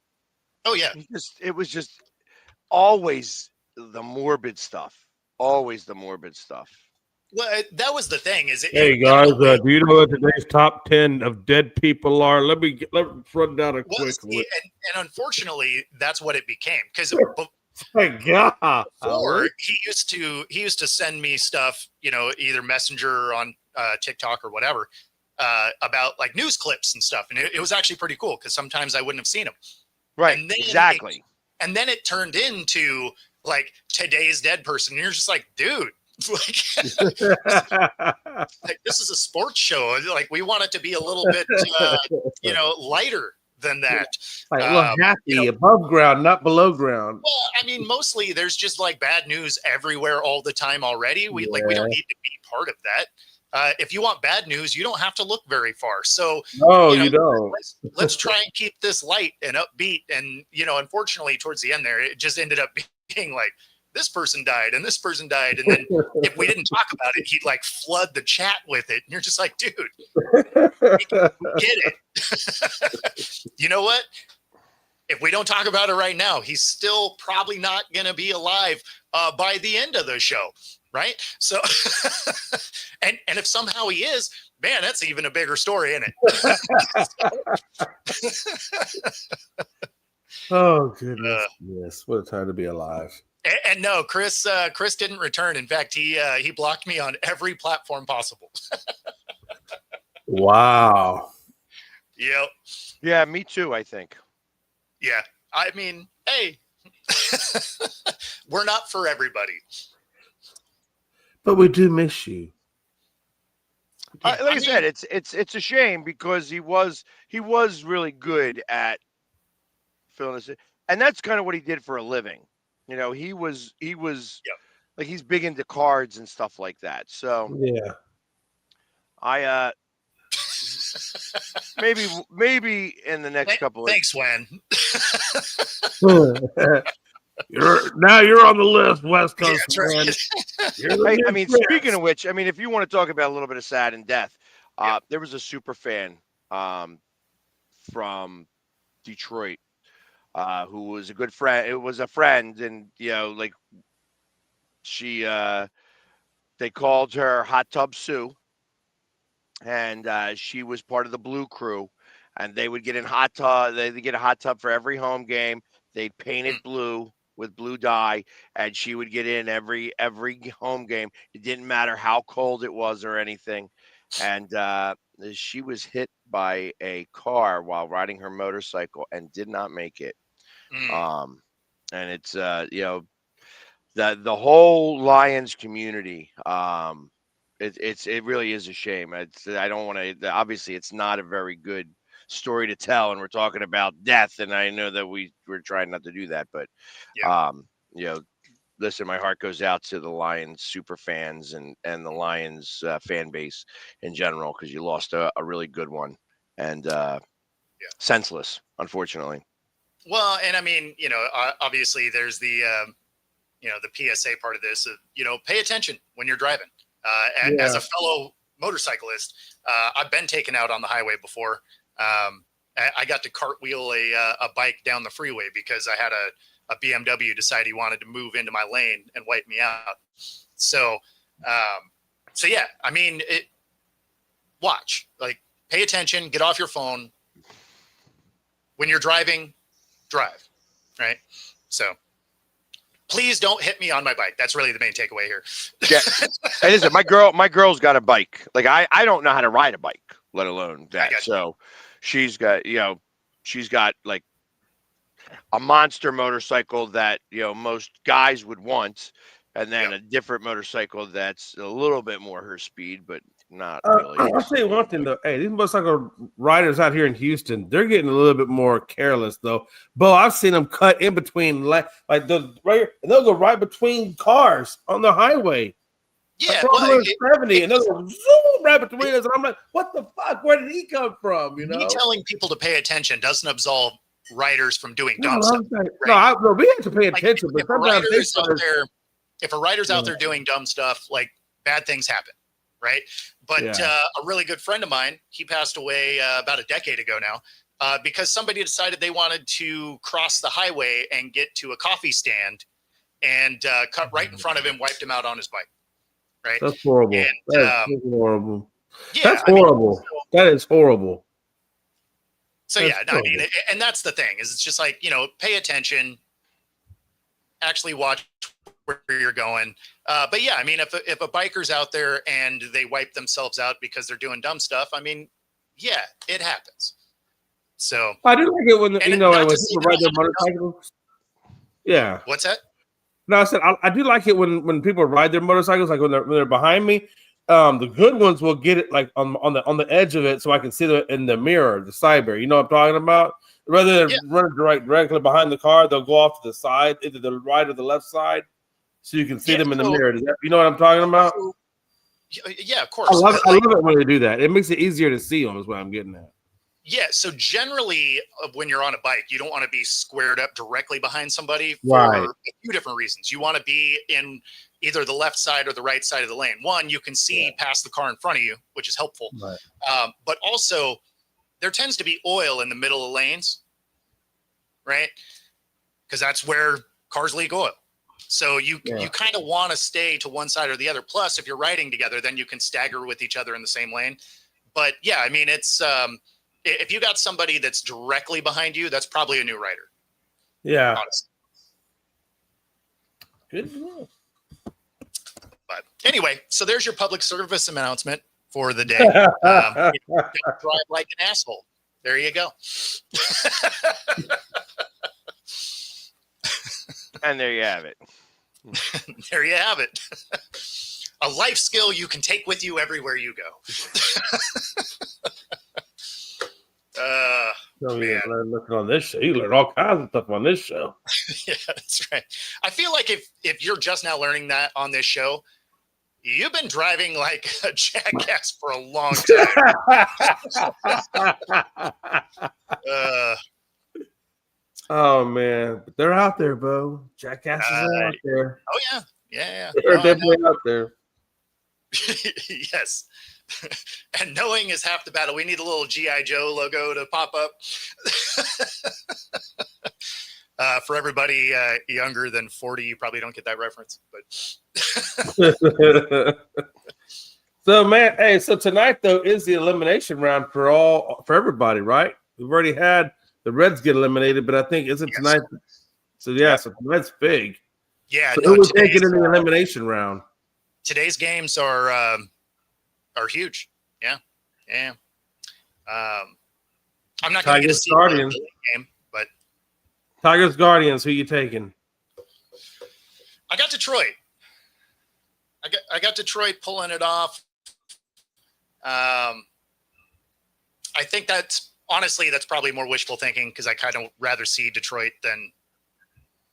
Speaker 1: yeah,
Speaker 2: it was just always the morbid stuff. Always the morbid stuff.
Speaker 1: Well, that was the thing.
Speaker 3: Hey guys, do you know what today's top 10 of dead people are? Let me run down a quick list.
Speaker 1: And unfortunately, that's what it became. Because
Speaker 3: my God,
Speaker 1: before he used to send me stuff, either Messenger or on TikTok or whatever, about like news clips and stuff, and it was actually pretty cool because sometimes I wouldn't have seen them.
Speaker 2: Right. Exactly.
Speaker 1: And then it turned into like today's dead person. And you're just like, dude, like this is a sports show. Like we want it to be a little bit, lighter than that.
Speaker 3: Like a little happy, above ground, not below ground.
Speaker 1: Well, I mean, mostly there's just like bad news everywhere all the time already. We don't need to be part of that. If you want bad news, you don't have to look very far. So
Speaker 3: no, you don't.
Speaker 1: Let's try and keep this light and upbeat. And unfortunately, towards the end there, it just ended up being like this person died and this person died, and then if we didn't talk about it, he'd like flood the chat with it, and you're just like, dude, we get it. You know what? If we don't talk about it right now, he's still probably not going to be alive by the end of the show. Right. So, and if somehow he is, man, that's even a bigger story, isn't it?
Speaker 3: Oh, goodness. Yes. What a time to be alive.
Speaker 1: And no, Chris didn't return. In fact, he blocked me on every platform possible.
Speaker 3: Wow.
Speaker 1: Yep.
Speaker 2: Yeah, me too, I think.
Speaker 1: Yeah. I mean, hey, we're not for everybody.
Speaker 3: But we do miss you.
Speaker 2: Like I said, it's a shame because he was really good at filling this, and that's kind of what he did for a living. He was like he's big into cards and stuff like that. So
Speaker 3: yeah,
Speaker 2: I maybe in the next couple.
Speaker 1: Thanks, Wen.
Speaker 3: You're on the list, West Coast.
Speaker 1: Yeah,
Speaker 2: right. I mean, speaking of which, I mean, if you want to talk about a little bit of sad and death, there was a super fan from Detroit who was a good friend. It was a friend, and like she, they called her Hot Tub Sue, and she was part of the Blue Crew, and they would get in hot tub. They'd get a hot tub for every home game. They'd paint it blue with blue dye, and she would get in every home game. It didn't matter how cold it was or anything. And she was hit by a car while riding her motorcycle and did not make it. And it's the whole Lions community. It really is a shame. I don't want to. Obviously, it's not a very good story to tell, and we're talking about death, and I know that we're trying not to do that, but listen, my heart goes out to the Lions super fans and the Lions fan base in general, because you lost a really good one, and senseless, unfortunately.
Speaker 1: Well, and I mean, obviously there's the the PSA part of this. Pay attention when you're driving. As a fellow motorcyclist, I've been taken out on the highway before. I got to cartwheel a bike down the freeway because I had a BMW decide he wanted to move into my lane and wipe me out. So yeah, I mean, watch, like, pay attention, get off your phone. When you're driving, drive, right? So please don't hit me on my bike. That's really the main takeaway here.
Speaker 2: Yeah. And listen, my girl's got a bike. Like I don't know how to ride a bike, let alone that. So she's got like a monster motorcycle that, most guys would want, and then a different motorcycle that's a little bit more her speed, but not really.
Speaker 3: I'll tell you one thing though. Hey, these motorcycle riders out here in Houston, they're getting a little bit more careless though. Bo, I've seen them cut in between, like the right here, and they'll go right between cars on the highway.
Speaker 1: Yeah,
Speaker 3: like 70, and they'll go zoom right between us. And I'm like, what the fuck? Where did he come from? Me
Speaker 1: telling people to pay attention doesn't absolve riders from doing dumb stuff.
Speaker 3: Right? No, we have to pay attention. But
Speaker 1: if a rider's out there doing dumb stuff, like, bad things happen, right? But a really good friend of mine, he passed away about a decade ago now, because somebody decided they wanted to cross the highway and get to a coffee stand, and cut right in front of him, wiped him out on his bike. Right?
Speaker 3: That's horrible.
Speaker 1: And,
Speaker 3: that's horrible.
Speaker 1: Yeah,
Speaker 3: that's horrible. That is horrible.
Speaker 1: So I mean, and that's the thing, is it's just like, pay attention, actually watch where you're going. But yeah, I mean, if a biker's out there and they wipe themselves out because they're doing dumb stuff, I mean, yeah, it happens. So
Speaker 3: I do like it when when people ride their motorcycles. Yeah.
Speaker 1: What's that?
Speaker 3: No, I said I do like it when people ride their motorcycles, like when they're behind me. The good ones will get it like on the edge of it, so I can see them in the mirror, the side mirror. You know what I'm talking about? Rather than running directly behind the car, they'll go off to the side, either the right or the left side, so you can see them in the mirror. You know what I'm talking about?
Speaker 1: Yeah, of course.
Speaker 3: I love it when they do that. It makes it easier to see them, is what I'm getting at.
Speaker 1: Yeah, so generally, when you're on a bike, you don't want to be squared up directly behind somebody for a few different reasons. You want to be in either the left side or the right side of the lane. One, you can see past the car in front of you, which is helpful. Right. But also, there tends to be oil in the middle of lanes, right? Because that's where cars leak oil. So you kind of want to stay to one side or the other. Plus, if you're riding together, then you can stagger with each other in the same lane. But yeah, I mean, it's if you got somebody that's directly behind you, that's probably a new rider.
Speaker 3: Yeah.
Speaker 1: Honestly.
Speaker 3: Good deal.
Speaker 1: But anyway, so there's your public service announcement for the day. Don't drive like an asshole. There you go.
Speaker 2: And there you have it.
Speaker 1: There you have it. A life skill you can take with you everywhere you go. Man.
Speaker 3: Looking on this show, you learn all kinds of stuff on this show.
Speaker 1: Yeah, that's right. I feel like if you're just now learning that on this show, you've been driving like a jackass for a long time.
Speaker 3: Oh man, but they're out there, Bo. Jackasses are out there.
Speaker 1: Oh yeah.
Speaker 3: They're definitely out there.
Speaker 1: Yes. And knowing is half the battle. We need a little G.I. Joe logo to pop up. For everybody younger than 40, you probably don't get that reference. But
Speaker 3: So man, hey, so tonight though is the elimination round for everybody, right? We've already had the Reds get eliminated, but I think isn't tonight. So so tonight's big.
Speaker 1: Yeah,
Speaker 3: so who was taking in the elimination round?
Speaker 1: Today's games are huge. Yeah. I'm not going to get to see the game, but
Speaker 3: Tigers Guardians. Who you taking?
Speaker 1: I got Detroit. I got Detroit pulling it off. I think that's probably more wishful thinking, because I kind of rather see Detroit than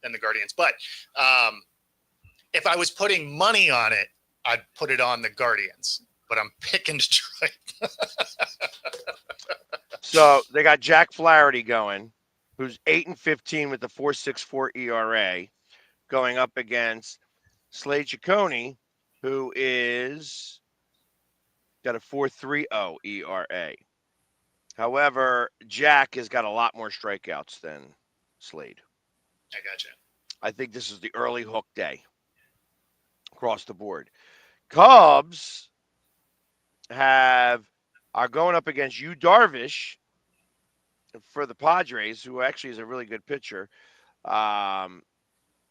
Speaker 1: the Guardians. But if I was putting money on it, I'd put it on the Guardians. but I'm picking Detroit.
Speaker 2: So they got Jack Flaherty going, who's 8-15 with a 4.64 ERA, going up against Slade Ciccone, who is got a 4.30 ERA. However, Jack has got a lot more strikeouts than Slade.
Speaker 1: I gotcha.
Speaker 2: I think this is the early hook day across the board. Cubs are going up against Yu Darvish for the Padres, who actually is a really good pitcher. And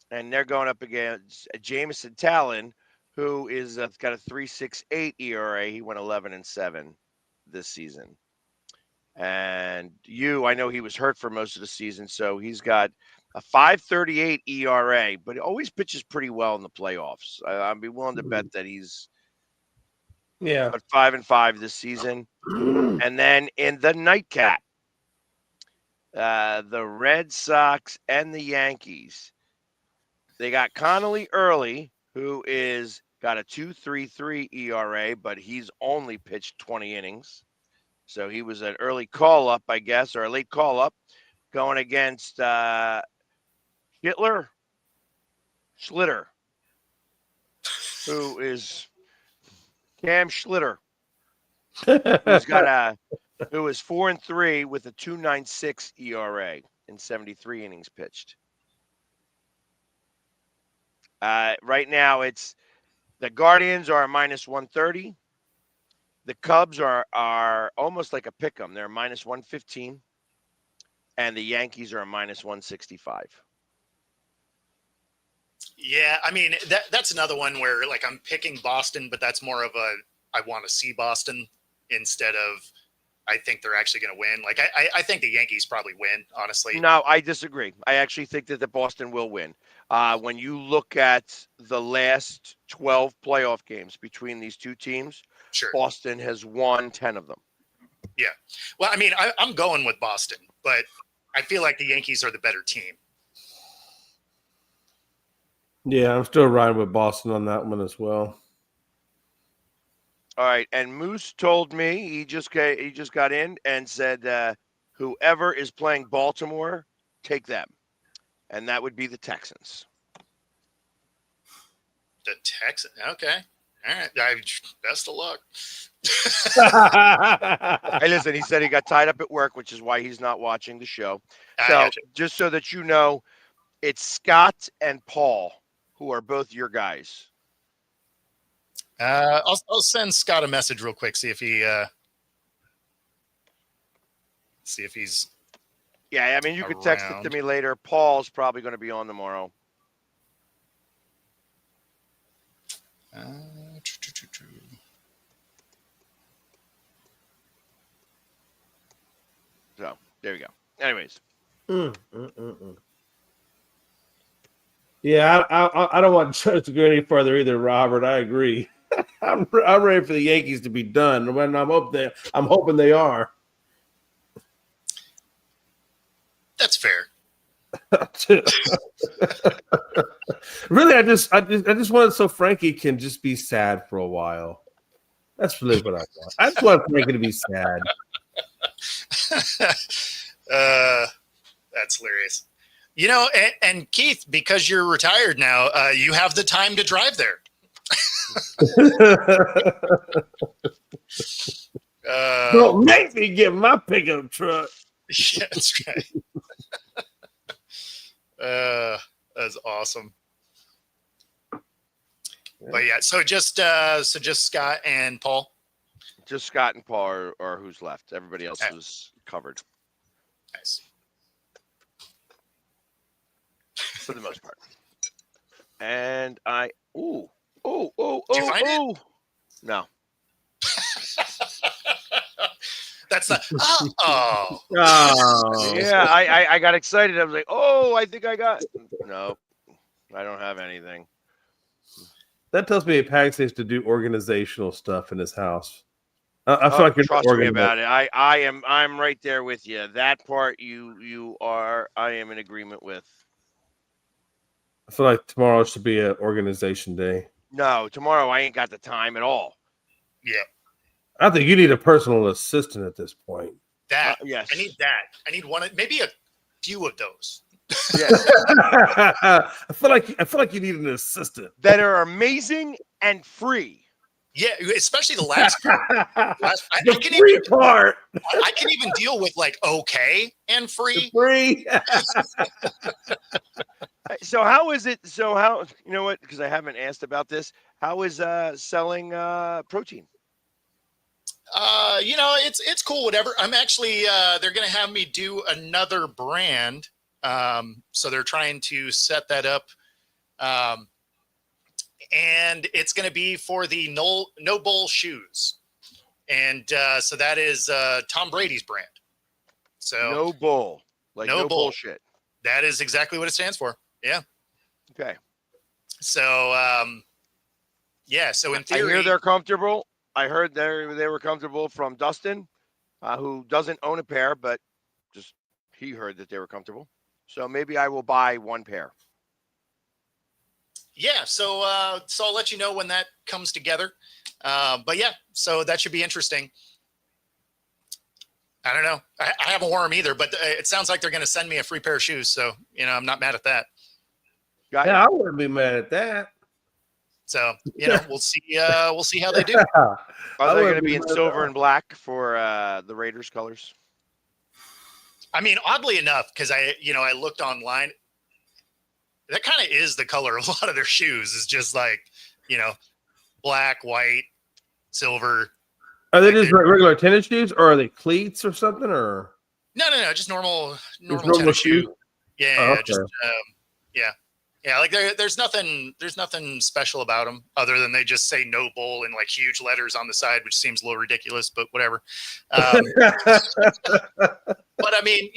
Speaker 2: they're going up against Jameson Talon, who is got a 3.68 ERA. He went 11-7 this season. And I know he was hurt for most of the season, so he's got a 5.38 ERA, but he always pitches pretty well in the playoffs. I'd be willing to bet that he's 5-5 this season. And then in the nightcap, the Red Sox and the Yankees. They got Connolly early, who is got a 2.33 ERA, but he's only pitched 20 innings. So he was an early call-up, I guess, or a late call-up, going against Schlitter, who is Cam Schlitter, who is 4-3 with a 2.96 ERA in 73 innings pitched. Right now, it's the Guardians are a -130. The Cubs are almost like a pick 'em. They're -115, and the Yankees are a -165.
Speaker 1: Yeah, I mean that's another one where like I'm picking Boston, but that's more of a I want to see Boston instead of I think they're actually going to win. Like I think the Yankees probably win, honestly.
Speaker 2: No, I disagree. I actually think that the Boston will win. When you look at the last 12 playoff games between these two teams,
Speaker 1: Sure.
Speaker 2: Boston has won 10 of them.
Speaker 1: Yeah. Well, I mean, I'm going with Boston, but I feel like the Yankees are the better team.
Speaker 3: Yeah, I'm still riding with Boston on that one as well.
Speaker 2: All right, and Moose told me he just got in and said whoever is playing Baltimore, take them, and that would be the Texans.
Speaker 1: The Texans. Okay. All right. Best of luck.
Speaker 2: Hey, listen, he said he got tied up at work, which is why he's not watching the show.
Speaker 1: I
Speaker 2: So
Speaker 1: gotcha.
Speaker 2: just so that you know, it's Scott and Paul who are both your guys.
Speaker 1: I'll send Scott a message real quick. See if he's.
Speaker 2: Yeah, I mean, you could text it to me later. Paul's probably going to be on tomorrow. So there you go. Anyways.
Speaker 3: Yeah, I don't want to go any further either, Robert. I agree. I'm ready for the Yankees to be done. When I'm hoping they are.
Speaker 1: That's fair.
Speaker 3: Really, I just want it so Frankie can just be sad for a while. That's really what I want. I just want Frankie to be sad.
Speaker 1: That's hilarious. You know, and Keith, because you're retired now, you have the time to drive there.
Speaker 3: Don't make me get my pickup truck.
Speaker 1: Yeah, that's right. That's awesome. Yeah. But yeah, so just Scott and Paul.
Speaker 2: Just Scott and Paul are who's left. Everybody else was covered.
Speaker 1: Nice.
Speaker 2: For the most part. And I
Speaker 1: Did you find it?
Speaker 2: No.
Speaker 1: That's the oh.
Speaker 2: Yeah, I got excited. I was like, I think I got no. I don't have anything.
Speaker 3: That tells me Pax needs to do organizational stuff in his house. I feel like you're
Speaker 2: trust me about it. I'm right there with you. That part I am in agreement with.
Speaker 3: I feel like tomorrow should be an organization day.
Speaker 2: No, tomorrow I ain't got the time at all.
Speaker 1: Yeah.
Speaker 3: I think you need a personal assistant at this point.
Speaker 1: That.
Speaker 2: Yes.
Speaker 1: I need that. I need one, maybe a few of those.
Speaker 2: Yes.
Speaker 3: I feel like you need an assistant.
Speaker 2: That are amazing and free.
Speaker 1: Yeah, especially the last. I
Speaker 3: The
Speaker 1: can
Speaker 3: free
Speaker 1: even,
Speaker 3: part.
Speaker 1: I can even deal with like okay and
Speaker 3: The
Speaker 1: free.
Speaker 3: free.
Speaker 2: So how is it? So how, you know what? Because I haven't asked about this. How is selling protein?
Speaker 1: It's cool. Whatever. I'm actually. They're gonna have me do another brand. So they're trying to set that up. And it's going to be for the No Bull shoes. And so that is Tom Brady's brand. So
Speaker 2: No bull. Like
Speaker 1: No
Speaker 2: no
Speaker 1: bull.
Speaker 2: bullshit.
Speaker 1: that is exactly what it stands for. Yeah.
Speaker 2: Okay.
Speaker 1: So, yeah. So in
Speaker 2: I
Speaker 1: theory,
Speaker 2: hear they're comfortable. I heard they were comfortable from Dustin, who doesn't own a pair, but just he heard that they were comfortable. So maybe I will buy one pair.
Speaker 1: yeah. So I'll let you know when that comes together. But yeah, so that should be interesting. I don't know. I haven't worn them either, but it sounds like they're going to send me a free pair of shoes. So, I'm not mad at that.
Speaker 2: Got
Speaker 3: Yeah,
Speaker 2: it.
Speaker 3: I wouldn't be mad at that.
Speaker 1: So, we'll see. We'll see how they do.
Speaker 2: Are
Speaker 3: I
Speaker 2: they going
Speaker 3: wouldn't
Speaker 2: to
Speaker 3: be
Speaker 2: be in
Speaker 3: mad at
Speaker 2: silver
Speaker 3: that.
Speaker 2: and black for the Raiders colors?
Speaker 1: I mean, oddly enough, because I looked online, that kind of is the color of a lot of their shoes. Is just like, black, white, silver.
Speaker 3: Are they
Speaker 1: Like
Speaker 3: just regular tennis shoes, or are they cleats or something? Or
Speaker 1: No, just normal
Speaker 3: normal
Speaker 1: tennis
Speaker 3: shoes?
Speaker 1: shoe. Yeah,
Speaker 3: Oh, okay.
Speaker 1: just yeah. Like there's nothing special about them other than they just say "No Bull" in like huge letters on the side, which seems a little ridiculous, but whatever. But I mean,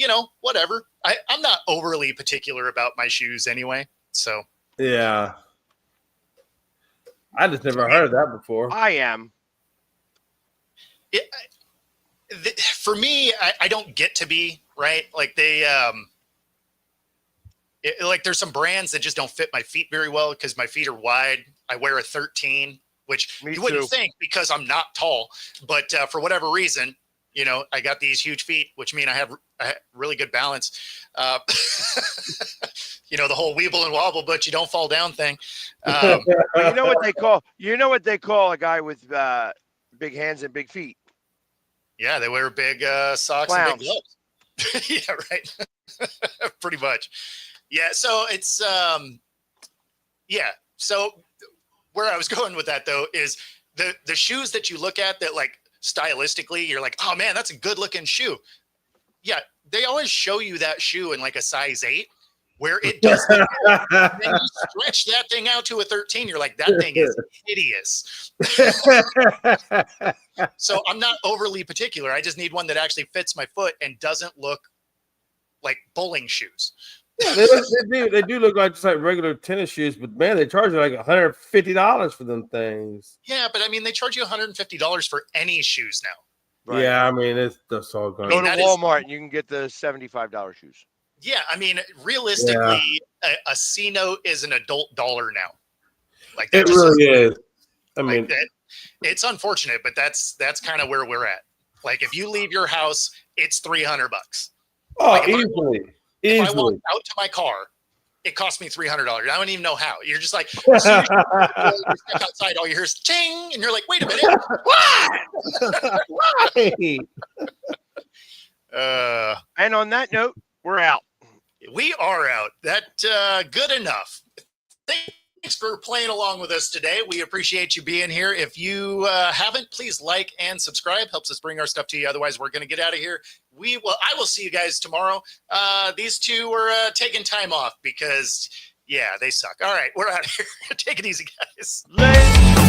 Speaker 1: whatever. I'm not overly particular about my shoes anyway. So
Speaker 3: Yeah, I just never heard of that before.
Speaker 2: I am.
Speaker 1: For me, I don't get to be right. Like they, like there's some brands that just don't fit my feet very well because my feet are wide. I wear a 13, which
Speaker 2: Me
Speaker 1: you wouldn't
Speaker 2: too.
Speaker 1: think because I'm not tall, but for whatever reason, I got these huge feet, which mean I have really good balance. The whole weeble and wobble, but you don't fall down thing.
Speaker 2: Well, you know what they call a guy with big hands and big feet?
Speaker 1: Yeah, they wear big socks
Speaker 2: Clowns.
Speaker 1: and big gloves. Yeah, right. Pretty much. Yeah, so it's yeah. So where I was going with that though is the shoes that you look at that like stylistically you're like, oh man, that's a good looking shoe. Yeah, they always show you that shoe in like a size 8 where it does then you stretch that thing out to a 13, you're like, that thing is hideous. So I'm not overly particular. I just need one that actually fits my foot and doesn't look like bowling shoes.
Speaker 3: Yeah, they do look like just like regular tennis shoes, but man, they charge you like $150 for them things.
Speaker 1: Yeah, but I mean, they charge you $150 for any shoes now.
Speaker 2: Right.
Speaker 3: Yeah, I mean that's all going.
Speaker 2: Go to
Speaker 1: that is-
Speaker 2: Walmart and you can get the $75 shoes.
Speaker 1: Yeah, I mean, realistically, a C note is an adult dollar now. Like that
Speaker 3: It
Speaker 1: just
Speaker 3: really is. I
Speaker 1: like
Speaker 3: mean,
Speaker 1: that. It's unfortunate, but that's kind of where we're at. Like if you leave your house, it's $300.
Speaker 3: oh,
Speaker 1: like, if I-
Speaker 3: easily.
Speaker 1: If I walk
Speaker 3: Easily.
Speaker 1: out to my car, it costs me $300. I don't even know how. You're just like, as soon as you step outside, all you hear is ting, and you're like, wait a minute.
Speaker 3: Why?
Speaker 2: And on that note, we're out.
Speaker 1: We are out. That good enough. Thanks for playing along with us today. We appreciate you being here. If you haven't, please like and subscribe. Helps us bring our stuff to you. Otherwise, we're going to get out of here. I will see you guys tomorrow. These two were taking time off because, yeah, they suck. All right, we're out of here. Take it easy, guys.
Speaker 2: Later.